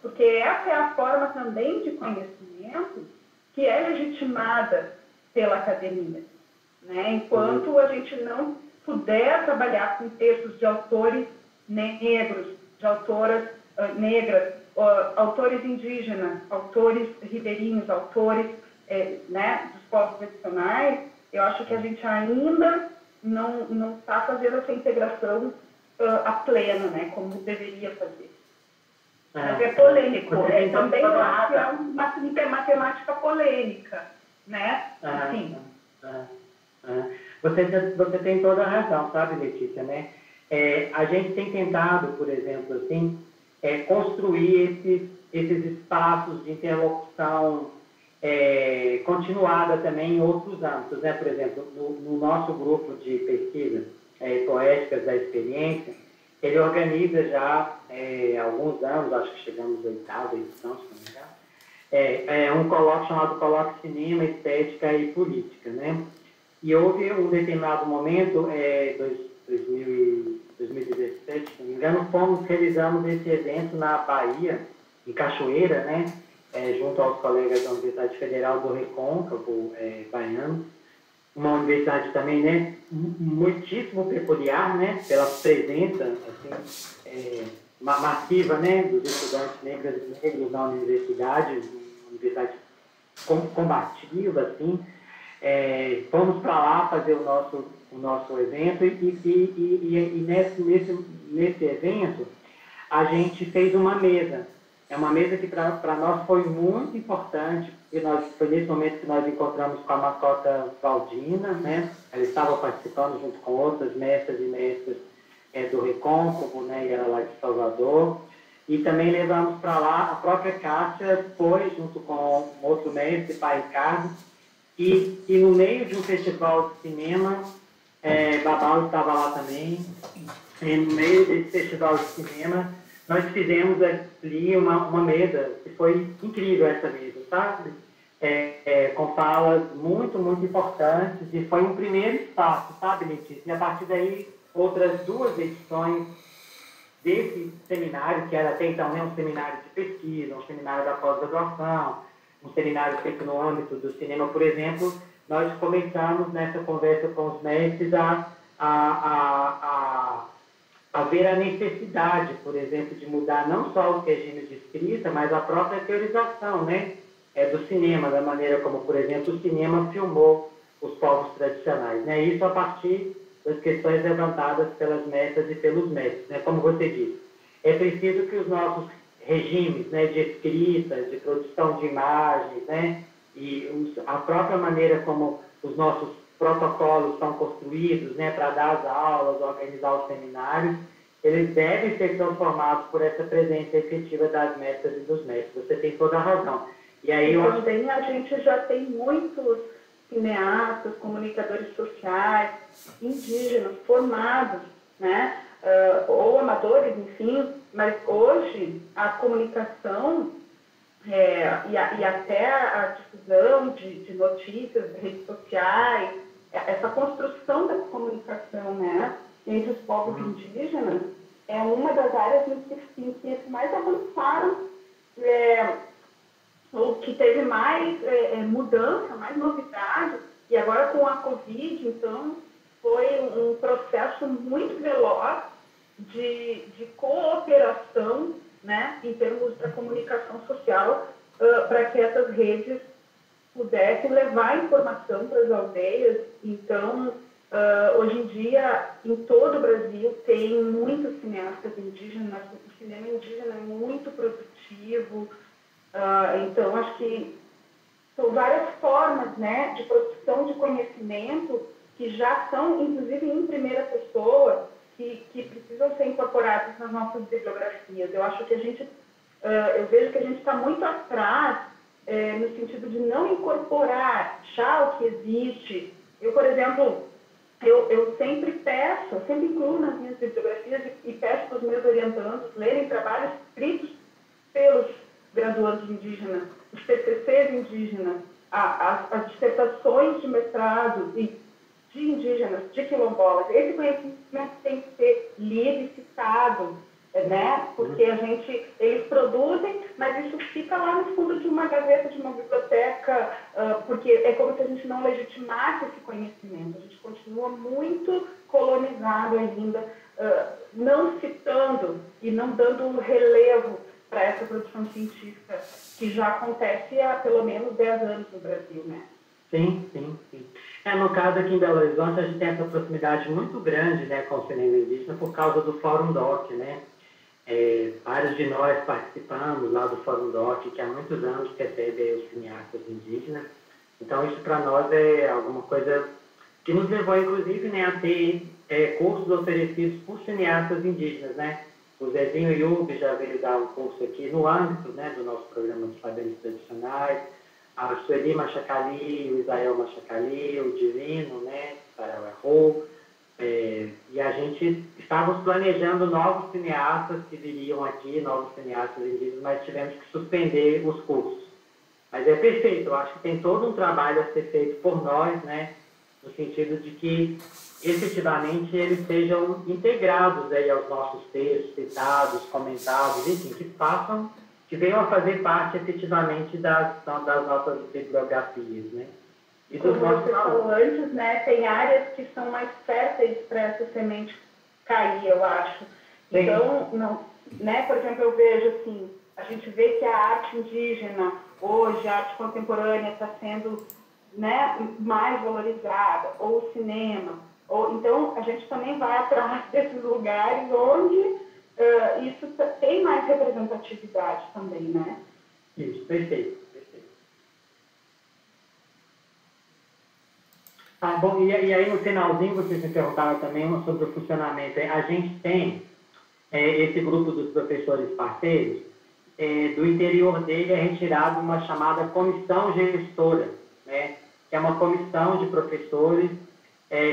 porque essa é a forma também de conhecimento que é legitimada pela academia, né? Enquanto a gente não puder trabalhar com textos de autores negros, de autoras negras, autores indígenas, autores ribeirinhos, autores dos povos tradicionais, eu acho que a gente ainda não está fazendo essa integração a pleno, né, como deveria fazer. Mas é polêmico, também é uma temática polêmica, né? Assim. Você tem toda a razão, sabe, Letícia, né? A gente tem tentado, por exemplo, assim, construir esses espaços de interlocução continuada também em outros âmbitos, né? Por exemplo, no nosso grupo de pesquisa poéticas da experiência, ele organiza já há alguns anos, acho que chegamos à 8ª edição, se não me engano, um colóquio chamado Colóquio Cinema, Estética e Política, né? E houve um determinado momento, 2017, se não me engano, realizamos esse evento na Bahia, em Cachoeira, né? Junto aos colegas da Universidade Federal do Recôncavo, baiano, uma universidade também, né, muitíssimo peculiar, né, pela presença assim, massiva, né, dos estudantes negros e negros na universidade, uma universidade combativa, assim. Fomos para lá fazer o nosso evento e nesse evento a gente fez uma mesa. É uma mesa que para nós foi muito importante, e foi nesse momento que nós encontramos com a Macota Valdina, né? Ela estava participando junto com outras mestras e mestres do Recôncavo, né? E ela lá de Salvador. E também levamos para lá, a própria Cássia foi junto com outro mestre, Pai Ricardo, e no meio de um festival de cinema, Babal estava lá também, e no meio desse festival de cinema, nós fizemos ali uma mesa, que foi incrível essa mesa, sabe? Com falas muito, muito importantes, e foi um primeiro espaço, sabe, Letícia? E a partir daí, outras 2 edições desse seminário, que era até então um seminário de pesquisa, um seminário da pós-graduação, um seminário feito no âmbito do cinema, por exemplo, nós começamos nessa conversa com os mestres a ver a necessidade, por exemplo, de mudar não só os regimes de escrita, mas a própria teorização, né, do cinema, da maneira como, por exemplo, o cinema filmou os povos tradicionais, né, isso a partir das questões levantadas pelas mestras e pelos mestres, né, como você disse. É preciso que os nossos regimes, né, de escrita, de produção de imagens, né, e a própria maneira como os nossos protocolos são construídos, né, para dar as aulas, organizar os seminários, eles devem ser transformados por essa presença efetiva das mestras e dos mestres. Você tem toda a razão. E aí também a gente já tem muitos cineastas, comunicadores sociais, indígenas, formados, né, ou amadores, enfim, mas hoje a comunicação e até a difusão de notícias, redes sociais, essa construção da comunicação, né, entre os povos indígenas é uma das áreas em que mais avançaram ou que teve mais mudança, mais novidade, e agora com a Covid, então, foi um processo muito veloz de cooperação, né, em termos da comunicação social, para que essas redes pudessem levar informação para as aldeias. Então, hoje em dia, em todo o Brasil, tem muitos cineastas indígenas, o cinema indígena é muito produtivo. Então, acho que são várias formas, né, de produção de conhecimento que já são, inclusive, em primeira pessoa, que precisam ser incorporadas nas nossas bibliografias. Eu acho que eu vejo que a gente está muito atrás, no sentido de não incorporar já o que existe. Eu, por exemplo, eu sempre peço, eu sempre incluo nas minhas bibliografias e peço para os meus orientandos lerem trabalhos escritos pelos graduandos indígenas, os TCCs indígenas, as dissertações de mestrado de indígenas, de quilombolas. Esse conhecimento tem que ser lido e citado, né? Porque eles produzem, mas isso fica lá no fundo de uma gaveta, de uma biblioteca, porque é como se a gente não legitimasse esse conhecimento. A gente continua muito colonizado ainda, não citando e não dando relevo para essa produção científica que já acontece há pelo menos 10 anos no Brasil, né? Sim, sim, sim. No caso aqui em Belo Horizonte, a gente tem essa proximidade muito grande, né, com o cinema indígena por causa do Fórum DOC, né? Vários de nós participamos lá do Fórum DOC, que há muitos anos recebe os cineastas indígenas. Então, isso para nós é alguma coisa que nos levou, inclusive, né, a ter cursos oferecidos por cineastas indígenas, né? O Zezinho Yubi já veio dar um curso aqui no âmbito, né, do nosso programa de saberes tradicionais, a Sueli Machacali, o Israel Machacali, o Divino, né, Sarau Errou, e a gente estávamos planejando novos cineastas que viriam aqui, novos cineastas indígenas, mas tivemos que suspender os cursos. Mas é perfeito, eu acho que tem todo um trabalho a ser feito por nós, né, no sentido de que efetivamente eles sejam integrados aí aos nossos textos, citados, comentados, enfim, que venham a fazer parte efetivamente das nossas bibliografias, né? E como você falou antes, né, tem áreas que são mais férteis para essa semente cair, eu acho. Sim. Então, não, né, por exemplo, eu vejo assim, a gente vê que a arte indígena, hoje, a arte contemporânea está sendo, né, mais valorizada, ou o cinema. Então, a gente também vai atrás desses lugares onde isso tem mais representatividade também, né? Isso, perfeito. Bom, e aí no finalzinho vocês me perguntaram também sobre o funcionamento. A gente tem esse grupo dos professores parceiros, do interior dele é retirado uma chamada comissão gestora, né? Que é uma comissão de professores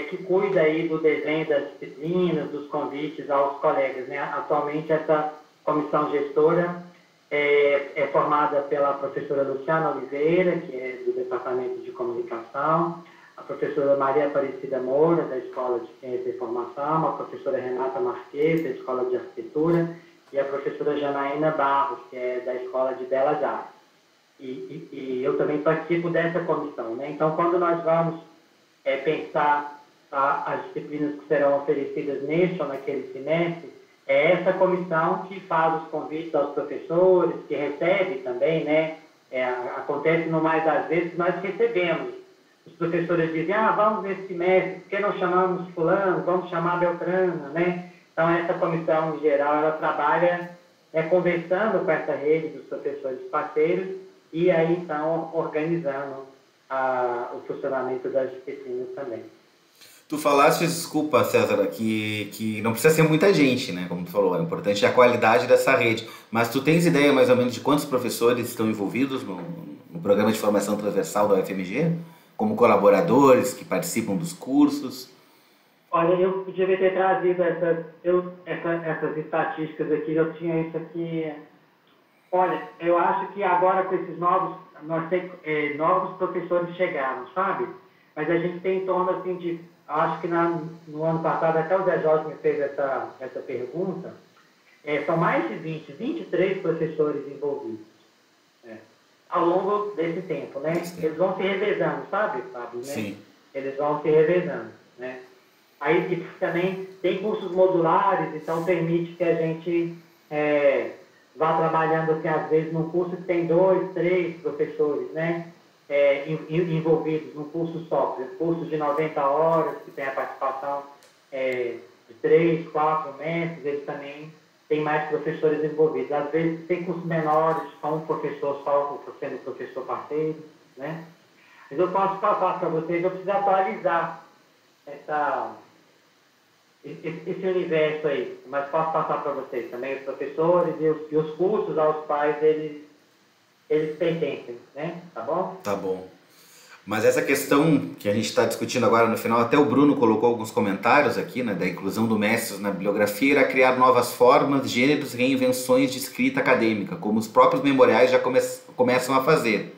que cuida aí do desenho das disciplinas, dos convites aos colegas, né? Atualmente essa comissão gestora é formada pela professora Luciana Oliveira, que é do Departamento de Comunicação, a professora Maria Aparecida Moura, da Escola de Ciência e Informação, a professora Renata Marques, da Escola de Arquitetura, e a professora Janaína Barros, que é da Escola de Belas Artes. E eu também participo dessa comissão, né? Então, quando nós vamos pensar as disciplinas que serão oferecidas neste ou naquele semestre, é essa comissão que faz os convites aos professores, que recebe também, né? Acontece no mais das vezes, nós recebemos. Os professores dizem, vamos nesse semestre, por que não chamamos fulano, vamos chamar Beltrana, né? Então, essa comissão, em geral, ela trabalha conversando com essa rede dos professores parceiros e aí, então, organizando o funcionamento das disciplinas também. Tu falaste, desculpa, César, que não precisa ser muita gente, né? Como tu falou, é importante a qualidade dessa rede. Mas tu tens ideia, mais ou menos, de quantos professores estão envolvidos no programa de formação transversal da UFMG? Como colaboradores que participam dos cursos? Olha, eu devia ter trazido essas estatísticas aqui, eu tinha isso aqui. Olha, eu acho que agora com esses novos professores chegaram, sabe? Mas a gente tem em torno assim de, acho que no ano passado, até o Zé Jorge me fez essa pergunta, são mais de 23 professores envolvidos. ao longo desse tempo, né? Eles vão se revezando, sabe, Fábio? Né? Sim. Eles vão se revezando, né? Aí também tem cursos modulares, então permite que a gente vá trabalhando, assim, às vezes, num curso que tem 2, 3 professores, né? Envolvidos num curso só, curso de 90 horas, que tem a participação de 3, 4 mestres, eles também tem mais professores envolvidos. Às vezes tem cursos menores, só um professor só, sendo professor parceiro, né? Mas eu posso passar para vocês, eu preciso atualizar esse universo aí, mas posso passar para vocês também, os professores e os cursos aos quais eles pertencem, né? Tá bom? Tá bom. Mas essa questão que a gente está discutindo agora no final, até o Bruno colocou alguns comentários aqui, né, da inclusão do mestres na bibliografia, era criar novas formas, gêneros e reinvenções de escrita acadêmica, como os próprios memoriais já começam a fazer.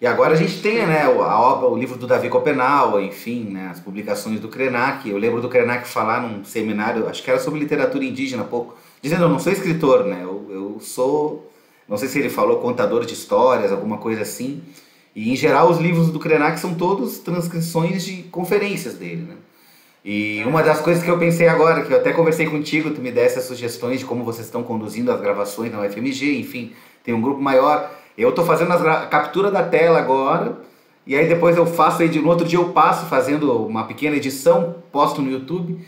E agora a gente tem, né, a obra, o livro do Davi Copenau, enfim, né, as publicações do Krenak. Eu lembro do Krenak falar num seminário, acho que era sobre literatura indígena, pouco, dizendo: eu não sou escritor, né, eu sou, não sei se ele falou contador de histórias, alguma coisa assim. E, em geral, os livros do Krenak são todos transcrições de conferências dele, né? E uma das coisas que eu pensei agora, que eu até conversei contigo, tu me desse as sugestões de como vocês estão conduzindo as gravações na UFMG, enfim, tem um grupo maior. Eu estou fazendo a captura da tela agora, e aí depois eu faço, aí no outro dia eu passo fazendo uma pequena edição, posto no YouTube,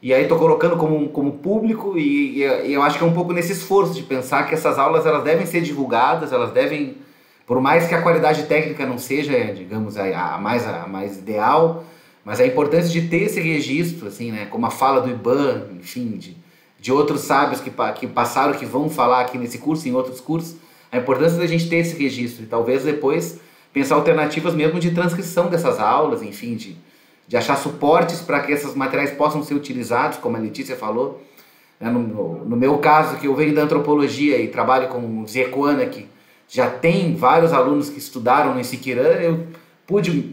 e aí estou colocando como público, e eu acho que é um pouco nesse esforço de pensar que essas aulas elas devem ser divulgadas, elas devem... Por mais que a qualidade técnica não seja, digamos, a mais ideal, mas a importância de ter esse registro, assim, né, como a fala do Iban, enfim, de outros sábios que passaram, que vão falar aqui nesse curso e em outros cursos, a importância da gente ter esse registro e talvez depois pensar alternativas mesmo de transcrição dessas aulas, enfim, de achar suportes para que esses materiais possam ser utilizados, como a Letícia falou. No meu caso, que eu venho da antropologia e trabalho com o Ziecoana, que já tem vários alunos que estudaram no Siquirã, eu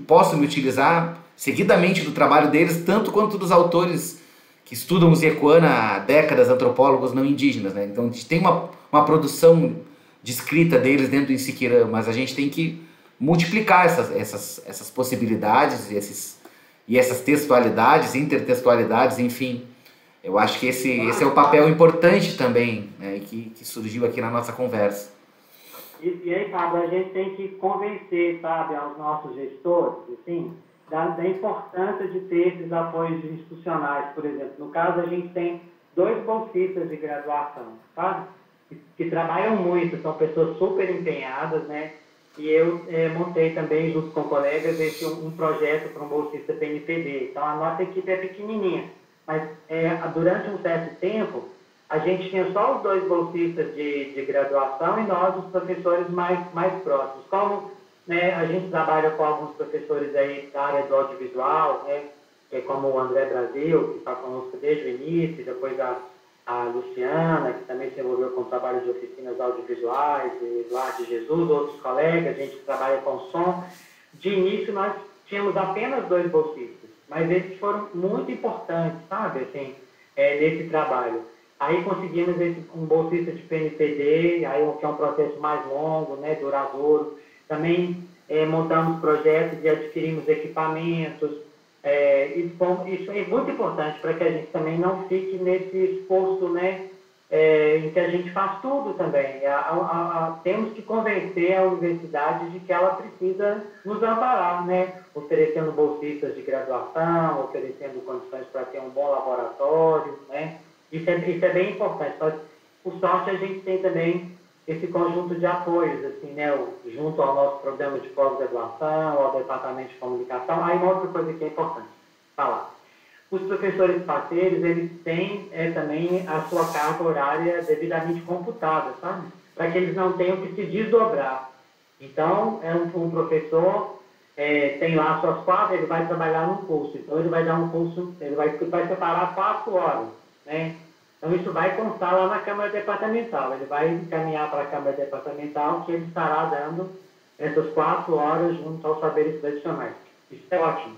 posso me utilizar seguidamente do trabalho deles, tanto quanto dos autores que estudam o Ziecoana há décadas, antropólogos não indígenas, né? Então a gente tem uma produção de escrita deles dentro do Siquirã, mas a gente tem que multiplicar essas possibilidades e essas textualidades, intertextualidades, enfim. Eu acho que esse é o papel importante também, né, que surgiu aqui na nossa conversa. E aí, Pablo, a gente tem que convencer, sabe, aos nossos gestores, assim, da importância de ter esses apoios institucionais, por exemplo. No caso, a gente tem 2 bolsistas de graduação, sabe? Que trabalham muito, são pessoas super empenhadas, né? E eu montei também, junto com colegas, um projeto para um bolsista PNPD. Então, a nossa equipe é pequenininha, mas durante um certo tempo, a gente tinha só os 2 bolsistas de graduação e nós, os professores mais próximos. Como, né, a gente trabalha com alguns professores aí da área do audiovisual, né, como o André Brasil, que está conosco desde o início, depois a Luciana, que também se envolveu com trabalho de oficinas audiovisuais, e Eduardo de Jesus, outros colegas, a gente trabalha com som. De início, nós tínhamos apenas 2 bolsistas, mas eles foram muito importantes, sabe, assim, nesse trabalho. Aí conseguimos um bolsista de PNPD, aí que é um processo mais longo, né, duradouro. Também montamos projetos e adquirimos equipamentos. Isso é muito importante para que a gente também não fique nesse esforço, né, em que a gente faz tudo também. Temos que convencer a universidade de que ela precisa nos amparar, né, oferecendo bolsistas de graduação, oferecendo condições para ter um bom laboratório, né. Isso é bem importante. Mas, por sorte, a gente tem também esse conjunto de apoios, assim, né, junto ao nosso programa de pós-graduação, ao departamento de comunicação. Aí, uma outra coisa que é importante falar. Os professores parceiros, eles têm também a sua carga horária devidamente computada, sabe? Para que eles não tenham que se desdobrar. Então, um professor tem lá suas 4, ele vai trabalhar num curso. Então, ele vai dar um curso, ele vai separar 4 horas. Né? Então, isso vai constar lá na Câmara Departamental. Ele vai encaminhar para a Câmara Departamental que ele estará dando essas 4 horas junto aos saberes tradicionais. Isso é ótimo.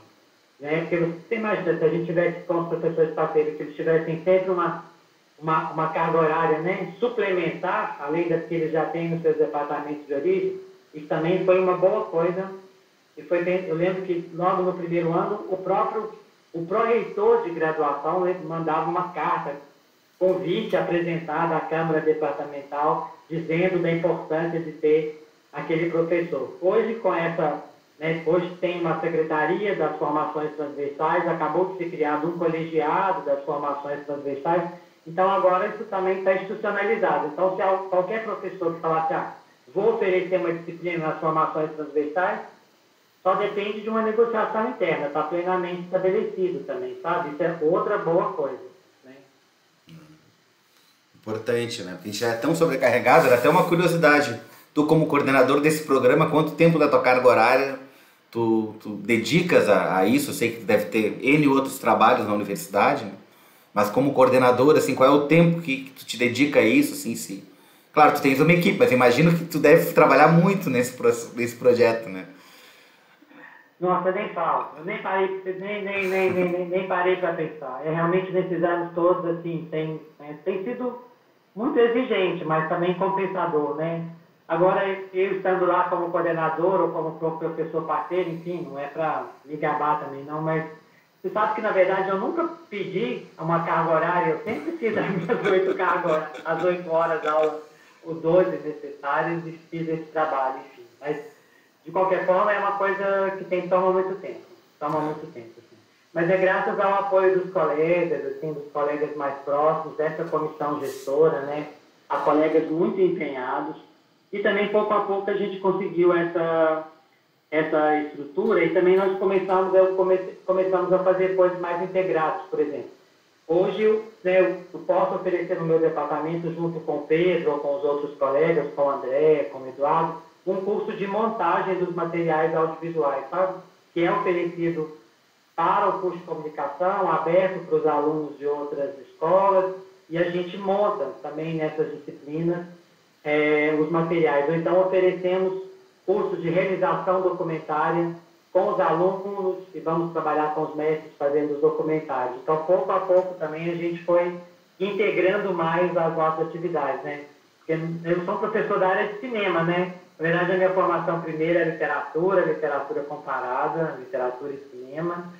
Né? Porque você imagina, se a gente tivesse com os professores parceiros, que eles tivessem sempre uma carga horária, né, suplementar, além das que eles já têm nos seus departamentos de origem, Isso também foi uma boa coisa. E foi bem, eu lembro que logo no primeiro ano, o pró-reitor de graduação, ele mandava uma carta, convite apresentado à Câmara Departamental, dizendo da importância de ter aquele professor. Hoje, com essa, né, hoje tem uma secretaria das formações transversais, acabou de ser criado um colegiado das formações transversais, então agora isso também está institucionalizado. Então, se qualquer professor que falar assim, vou oferecer uma disciplina nas formações transversais, só depende de uma negociação interna, está plenamente estabelecido também, sabe? Isso é outra boa coisa, né? Importante, né? Porque a gente já é tão sobrecarregado, era até uma curiosidade. Tu, como coordenador desse programa, quanto tempo da tua carga horária tu dedicas a isso? Eu sei que tu deve ter N outros trabalhos na universidade, né? Mas como coordenador, assim, qual é o tempo que tu te dedica a isso, assim, se... Claro, tu tens uma equipe, mas imagino que tu deve trabalhar muito nesse projeto, né? Nossa, nem falo. Eu nem parei para pensar. Realmente nesses anos todos, assim, tem sido muito exigente, mas também compensador, né? Agora, eu estando lá como coordenador ou como professor parceiro, enfim, não é para me gabar também não, mas você sabe que, na verdade, eu nunca pedi uma carga horária, eu sempre fiz as minhas as 8 horas aula, ou 12 necessárias, e fiz esse trabalho, enfim. Mas, de qualquer forma, é uma coisa que toma muito tempo. Assim. Mas é graças ao apoio dos colegas, assim, dos colegas mais próximos, dessa comissão gestora, né? A colegas muito empenhados. E também, pouco a pouco, a gente conseguiu essa estrutura e também nós começamos a fazer coisas mais integradas, por exemplo. Hoje, né, eu posso oferecer no meu departamento, junto com o Pedro ou com os outros colegas, com o André, com o Eduardo, um curso de montagem dos materiais audiovisuais, sabe? Que é oferecido para o curso de comunicação, aberto para os alunos de outras escolas, e a gente monta também nessas disciplinas os materiais. Ou então oferecemos cursos de realização documentária com os alunos e vamos trabalhar com os mestres fazendo os documentários. Então, pouco a pouco também a gente foi integrando mais as nossas atividades, né? Porque eu sou um professor da área de cinema, né? Na verdade, a minha formação primeira é literatura comparada, literatura e cinema,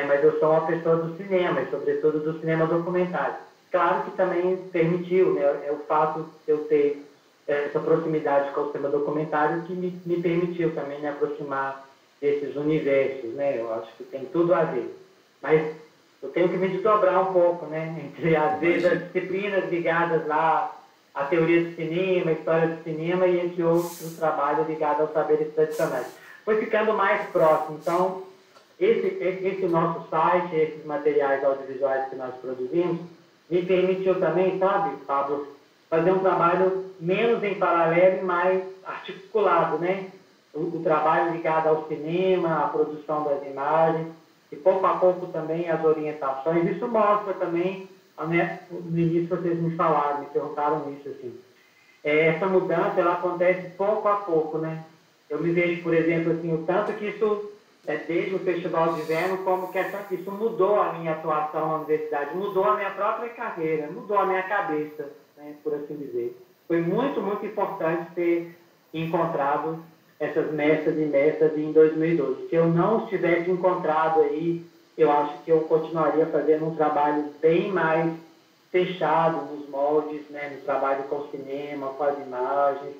mas eu sou uma pessoa do cinema, e sobretudo do cinema documentário. Claro que também permitiu, né, o fato de eu ter essa proximidade com o cinema documentário que me permitiu também me aproximar desses universos, né? Eu acho que tem tudo a ver. Mas eu tenho que me desdobrar um pouco, né? Entre, às vezes, as disciplinas ligadas lá à teoria do cinema, à história do cinema e esse outro trabalho ligado aos saberes tradicionais. Foi ficando mais próximo. Então, esse nosso site, esses materiais audiovisuais que nós produzimos, me permitiu também, sabe, Pablo, fazer um trabalho menos em paralelo e mais articulado, né? O trabalho ligado ao cinema, à produção das imagens, e pouco a pouco também as orientações. Isso mostra também, né, no início vocês me falaram, me perguntaram isso, assim. Essa mudança, ela acontece pouco a pouco, né? Eu me vejo, por exemplo, assim, o tanto que isso, desde o Festival de Inverno, como que isso mudou a minha atuação na universidade, mudou a minha própria carreira, mudou a minha cabeça, né, por assim dizer. Foi muito, muito importante ter encontrado essas mestras e mestras em 2012. Se eu não os tivesse encontrado aí, eu acho que eu continuaria fazendo um trabalho bem mais fechado nos moldes, né, no trabalho com o cinema, com as imagens.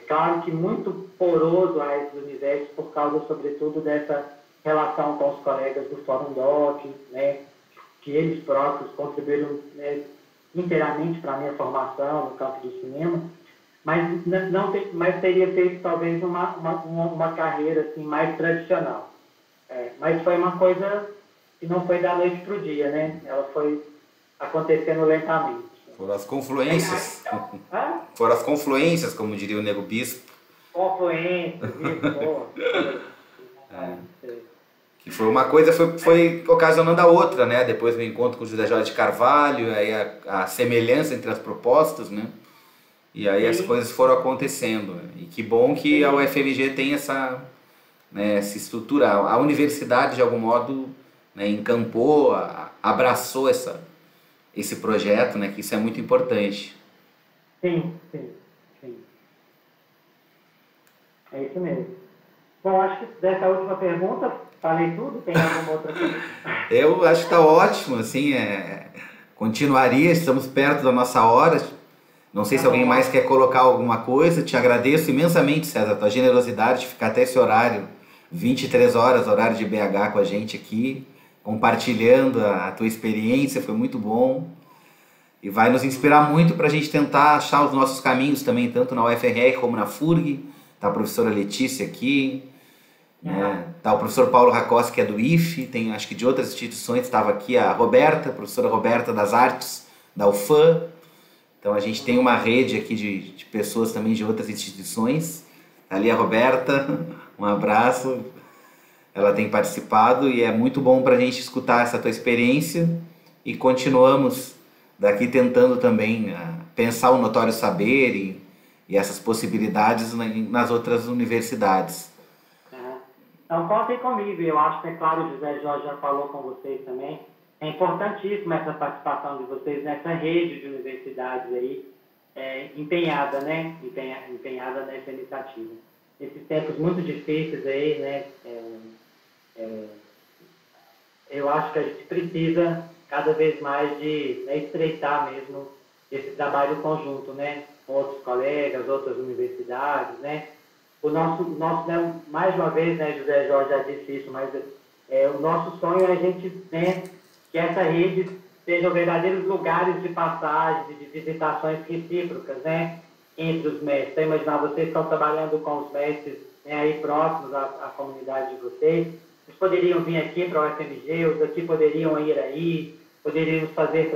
Claro que muito poroso a esses universos por causa, sobretudo, dessa relação com os colegas do Fórum Doc, né, que eles próprios contribuíram, né, inteiramente para a minha formação no campo do cinema, mas teria feito talvez uma carreira assim, mais tradicional. Mas foi uma coisa que não foi da noite para o dia, né? Ela foi acontecendo lentamente. Foram as confluências. Foram as confluências, como diria o Nego Bispo. Confluências, isso, Que foi uma coisa, foi ocasionando a outra, né? Depois do encontro com o José Jorge de Carvalho, aí a semelhança entre as propostas, né? E aí as coisas foram acontecendo. Né? E que bom que a UFMG tem essa, né, essa estrutura. A universidade, de algum modo, né, encampou, abraçou esse projeto, né? Que isso é muito importante. Sim. É isso mesmo. Bom, acho que dessa última pergunta, falei tudo, tem alguma outra coisa? Eu acho que está ótimo, assim, continuaria, estamos perto da nossa hora. Não sei se alguém mais quer colocar alguma coisa. Te agradeço imensamente, César, a tua generosidade de ficar até esse horário, 23 horas, horário de BH com a gente aqui, compartilhando a tua experiência, foi muito bom. E vai nos inspirar muito para a gente tentar achar os nossos caminhos também, tanto na UFRR como na FURG. Tá a professora Letícia aqui, né? Tá o professor Paulo Racossi, que é do IFE, tem acho que de outras instituições, estava aqui a Roberta, a professora Roberta das Artes, da UFAM. Então a gente tem uma rede aqui de pessoas também de outras instituições. Ali a Roberta, um abraço, ela tem participado e é muito bom para a gente escutar essa tua experiência e continuamos daqui tentando também pensar o notório saber e essas possibilidades nas outras universidades. Então contem comigo, eu acho que é claro, o José Jorge já falou com vocês também, é importantíssima essa participação de vocês nessa rede de universidades aí, empenhada, né? Empenhada nessa iniciativa. Esses tempos muito difíceis aí, né? Eu acho que a gente precisa cada vez mais de estreitar mesmo esse trabalho conjunto, né? Com outros colegas, outras universidades, né? O nosso né, mais uma vez, né, José Jorge já disse isso, mas o nosso sonho é a gente, né, que essa rede sejam verdadeiros lugares de passagem, de visitações recíprocas, né, entre os mestres. Então, imaginar, vocês estão trabalhando com os mestres, né, aí próximos à comunidade de vocês, eles poderiam vir aqui para o UFMG, os aqui poderiam ir aí, poderíamos fazer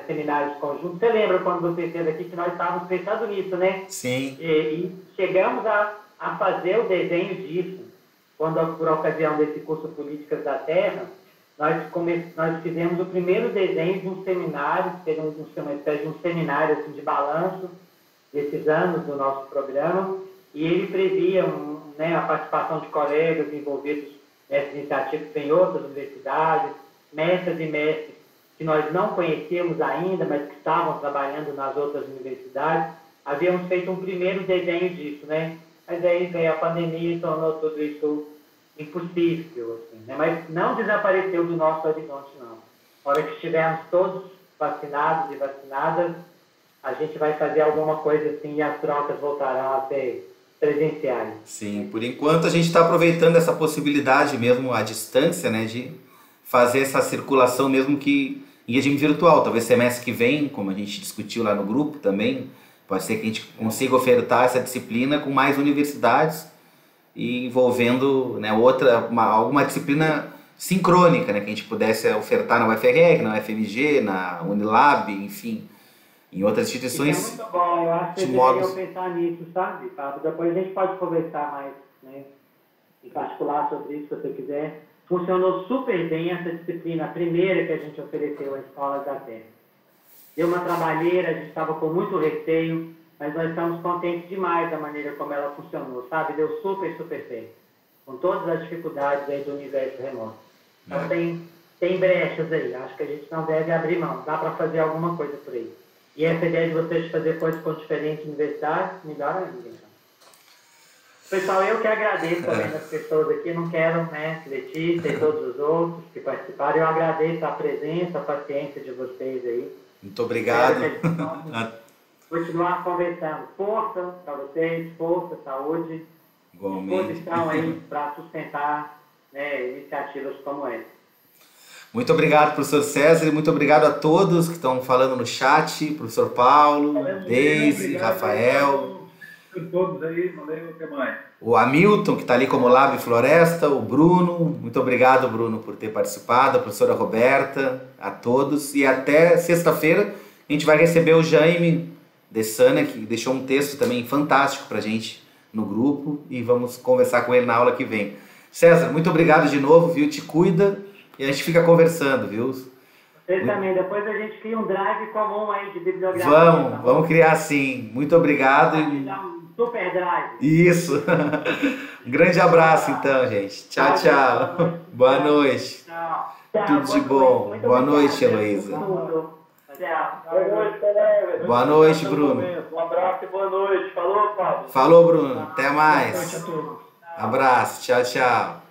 seminários conjuntos. Você lembra quando você esteve aqui que nós estávamos pensando nisso, né? Sim. E chegamos a fazer o desenho disso, quando, por ocasião desse curso Políticas da Terra, nós fizemos o primeiro desenho de um seminário, que seria uma espécie de um seminário assim, de balanço desses anos do nosso programa, e ele previa a participação de colegas envolvidos nessas iniciativas em outras universidades, mestres e mestres que nós não conhecíamos ainda, mas que estavam trabalhando nas outras universidades. Havíamos feito um primeiro desenho disso, né? Mas aí veio a pandemia e tornou tudo isso impossível, assim, né? Mas não desapareceu do nosso horizonte, não. Na hora que estivermos todos vacinados e vacinadas, a gente vai fazer alguma coisa assim e as trocas voltarão a ser presenciais. Sim, por enquanto a gente está aproveitando essa possibilidade mesmo à distância, né, de fazer essa circulação mesmo que em regime virtual. Talvez semestre que vem, como a gente discutiu lá no grupo também, pode ser que a gente consiga ofertar essa disciplina com mais universidades e envolvendo, né, alguma disciplina sincrônica, né, que a gente pudesse ofertar na UFRR, na UFMG, na Unilab, enfim, em outras instituições. Isso é muito bom, eu acho que vocês deveriam pensar nisso, sabe, Pablo? Depois a gente pode conversar mais, né, em particular sobre isso, se você quiser. Funcionou super bem essa disciplina, a primeira que a gente ofereceu à Escola da Terra. Deu uma trabalheira, a gente estava com muito receio, mas nós estamos contentes demais da maneira como ela funcionou, sabe? Deu super certo, com todas as dificuldades aí do universo remoto. Então tem brechas aí, acho que a gente não deve abrir mão, dá para fazer alguma coisa por aí. E essa ideia de vocês fazer coisas com diferentes universidades, melhor ainda, então. Pessoal, eu que agradeço também as pessoas aqui, não quero, né, Letícia e todos os outros que participaram, eu agradeço a presença, a paciência de vocês aí. Muito obrigado. Continuar conversando. Força para vocês, força, saúde, disposição aí para sustentar, né, iniciativas como essa. Muito obrigado, professor César, e muito obrigado a todos que estão falando no chat, professor Paulo, Deise, Rafael. Todos aí, valeu, até mais. O Hamilton, que está ali como Lab Floresta, o Bruno, muito obrigado, Bruno, por ter participado, a professora Roberta, a todos, e até sexta-feira a gente vai receber o Jaime Dessana, que deixou um texto também fantástico para a gente no grupo, e vamos conversar com ele na aula que vem. César, muito obrigado de novo, viu? Te cuida, e a gente fica conversando, viu? Vocês também, depois a gente cria um drive comum aí de bibliografia. Vamos criar sim. Muito obrigado. Super drive. Isso. Um grande abraço então, gente. Tchau, tchau. Boa noite. Tchau. Tudo de bom. Boa noite, Heloísa. Tchau. Boa noite, colega. Boa noite, Bruno. Um abraço e boa noite. Falou, Pablo. Falou, Bruno. Até Boa mais. noite a todos. Abraço. Tchau, tchau.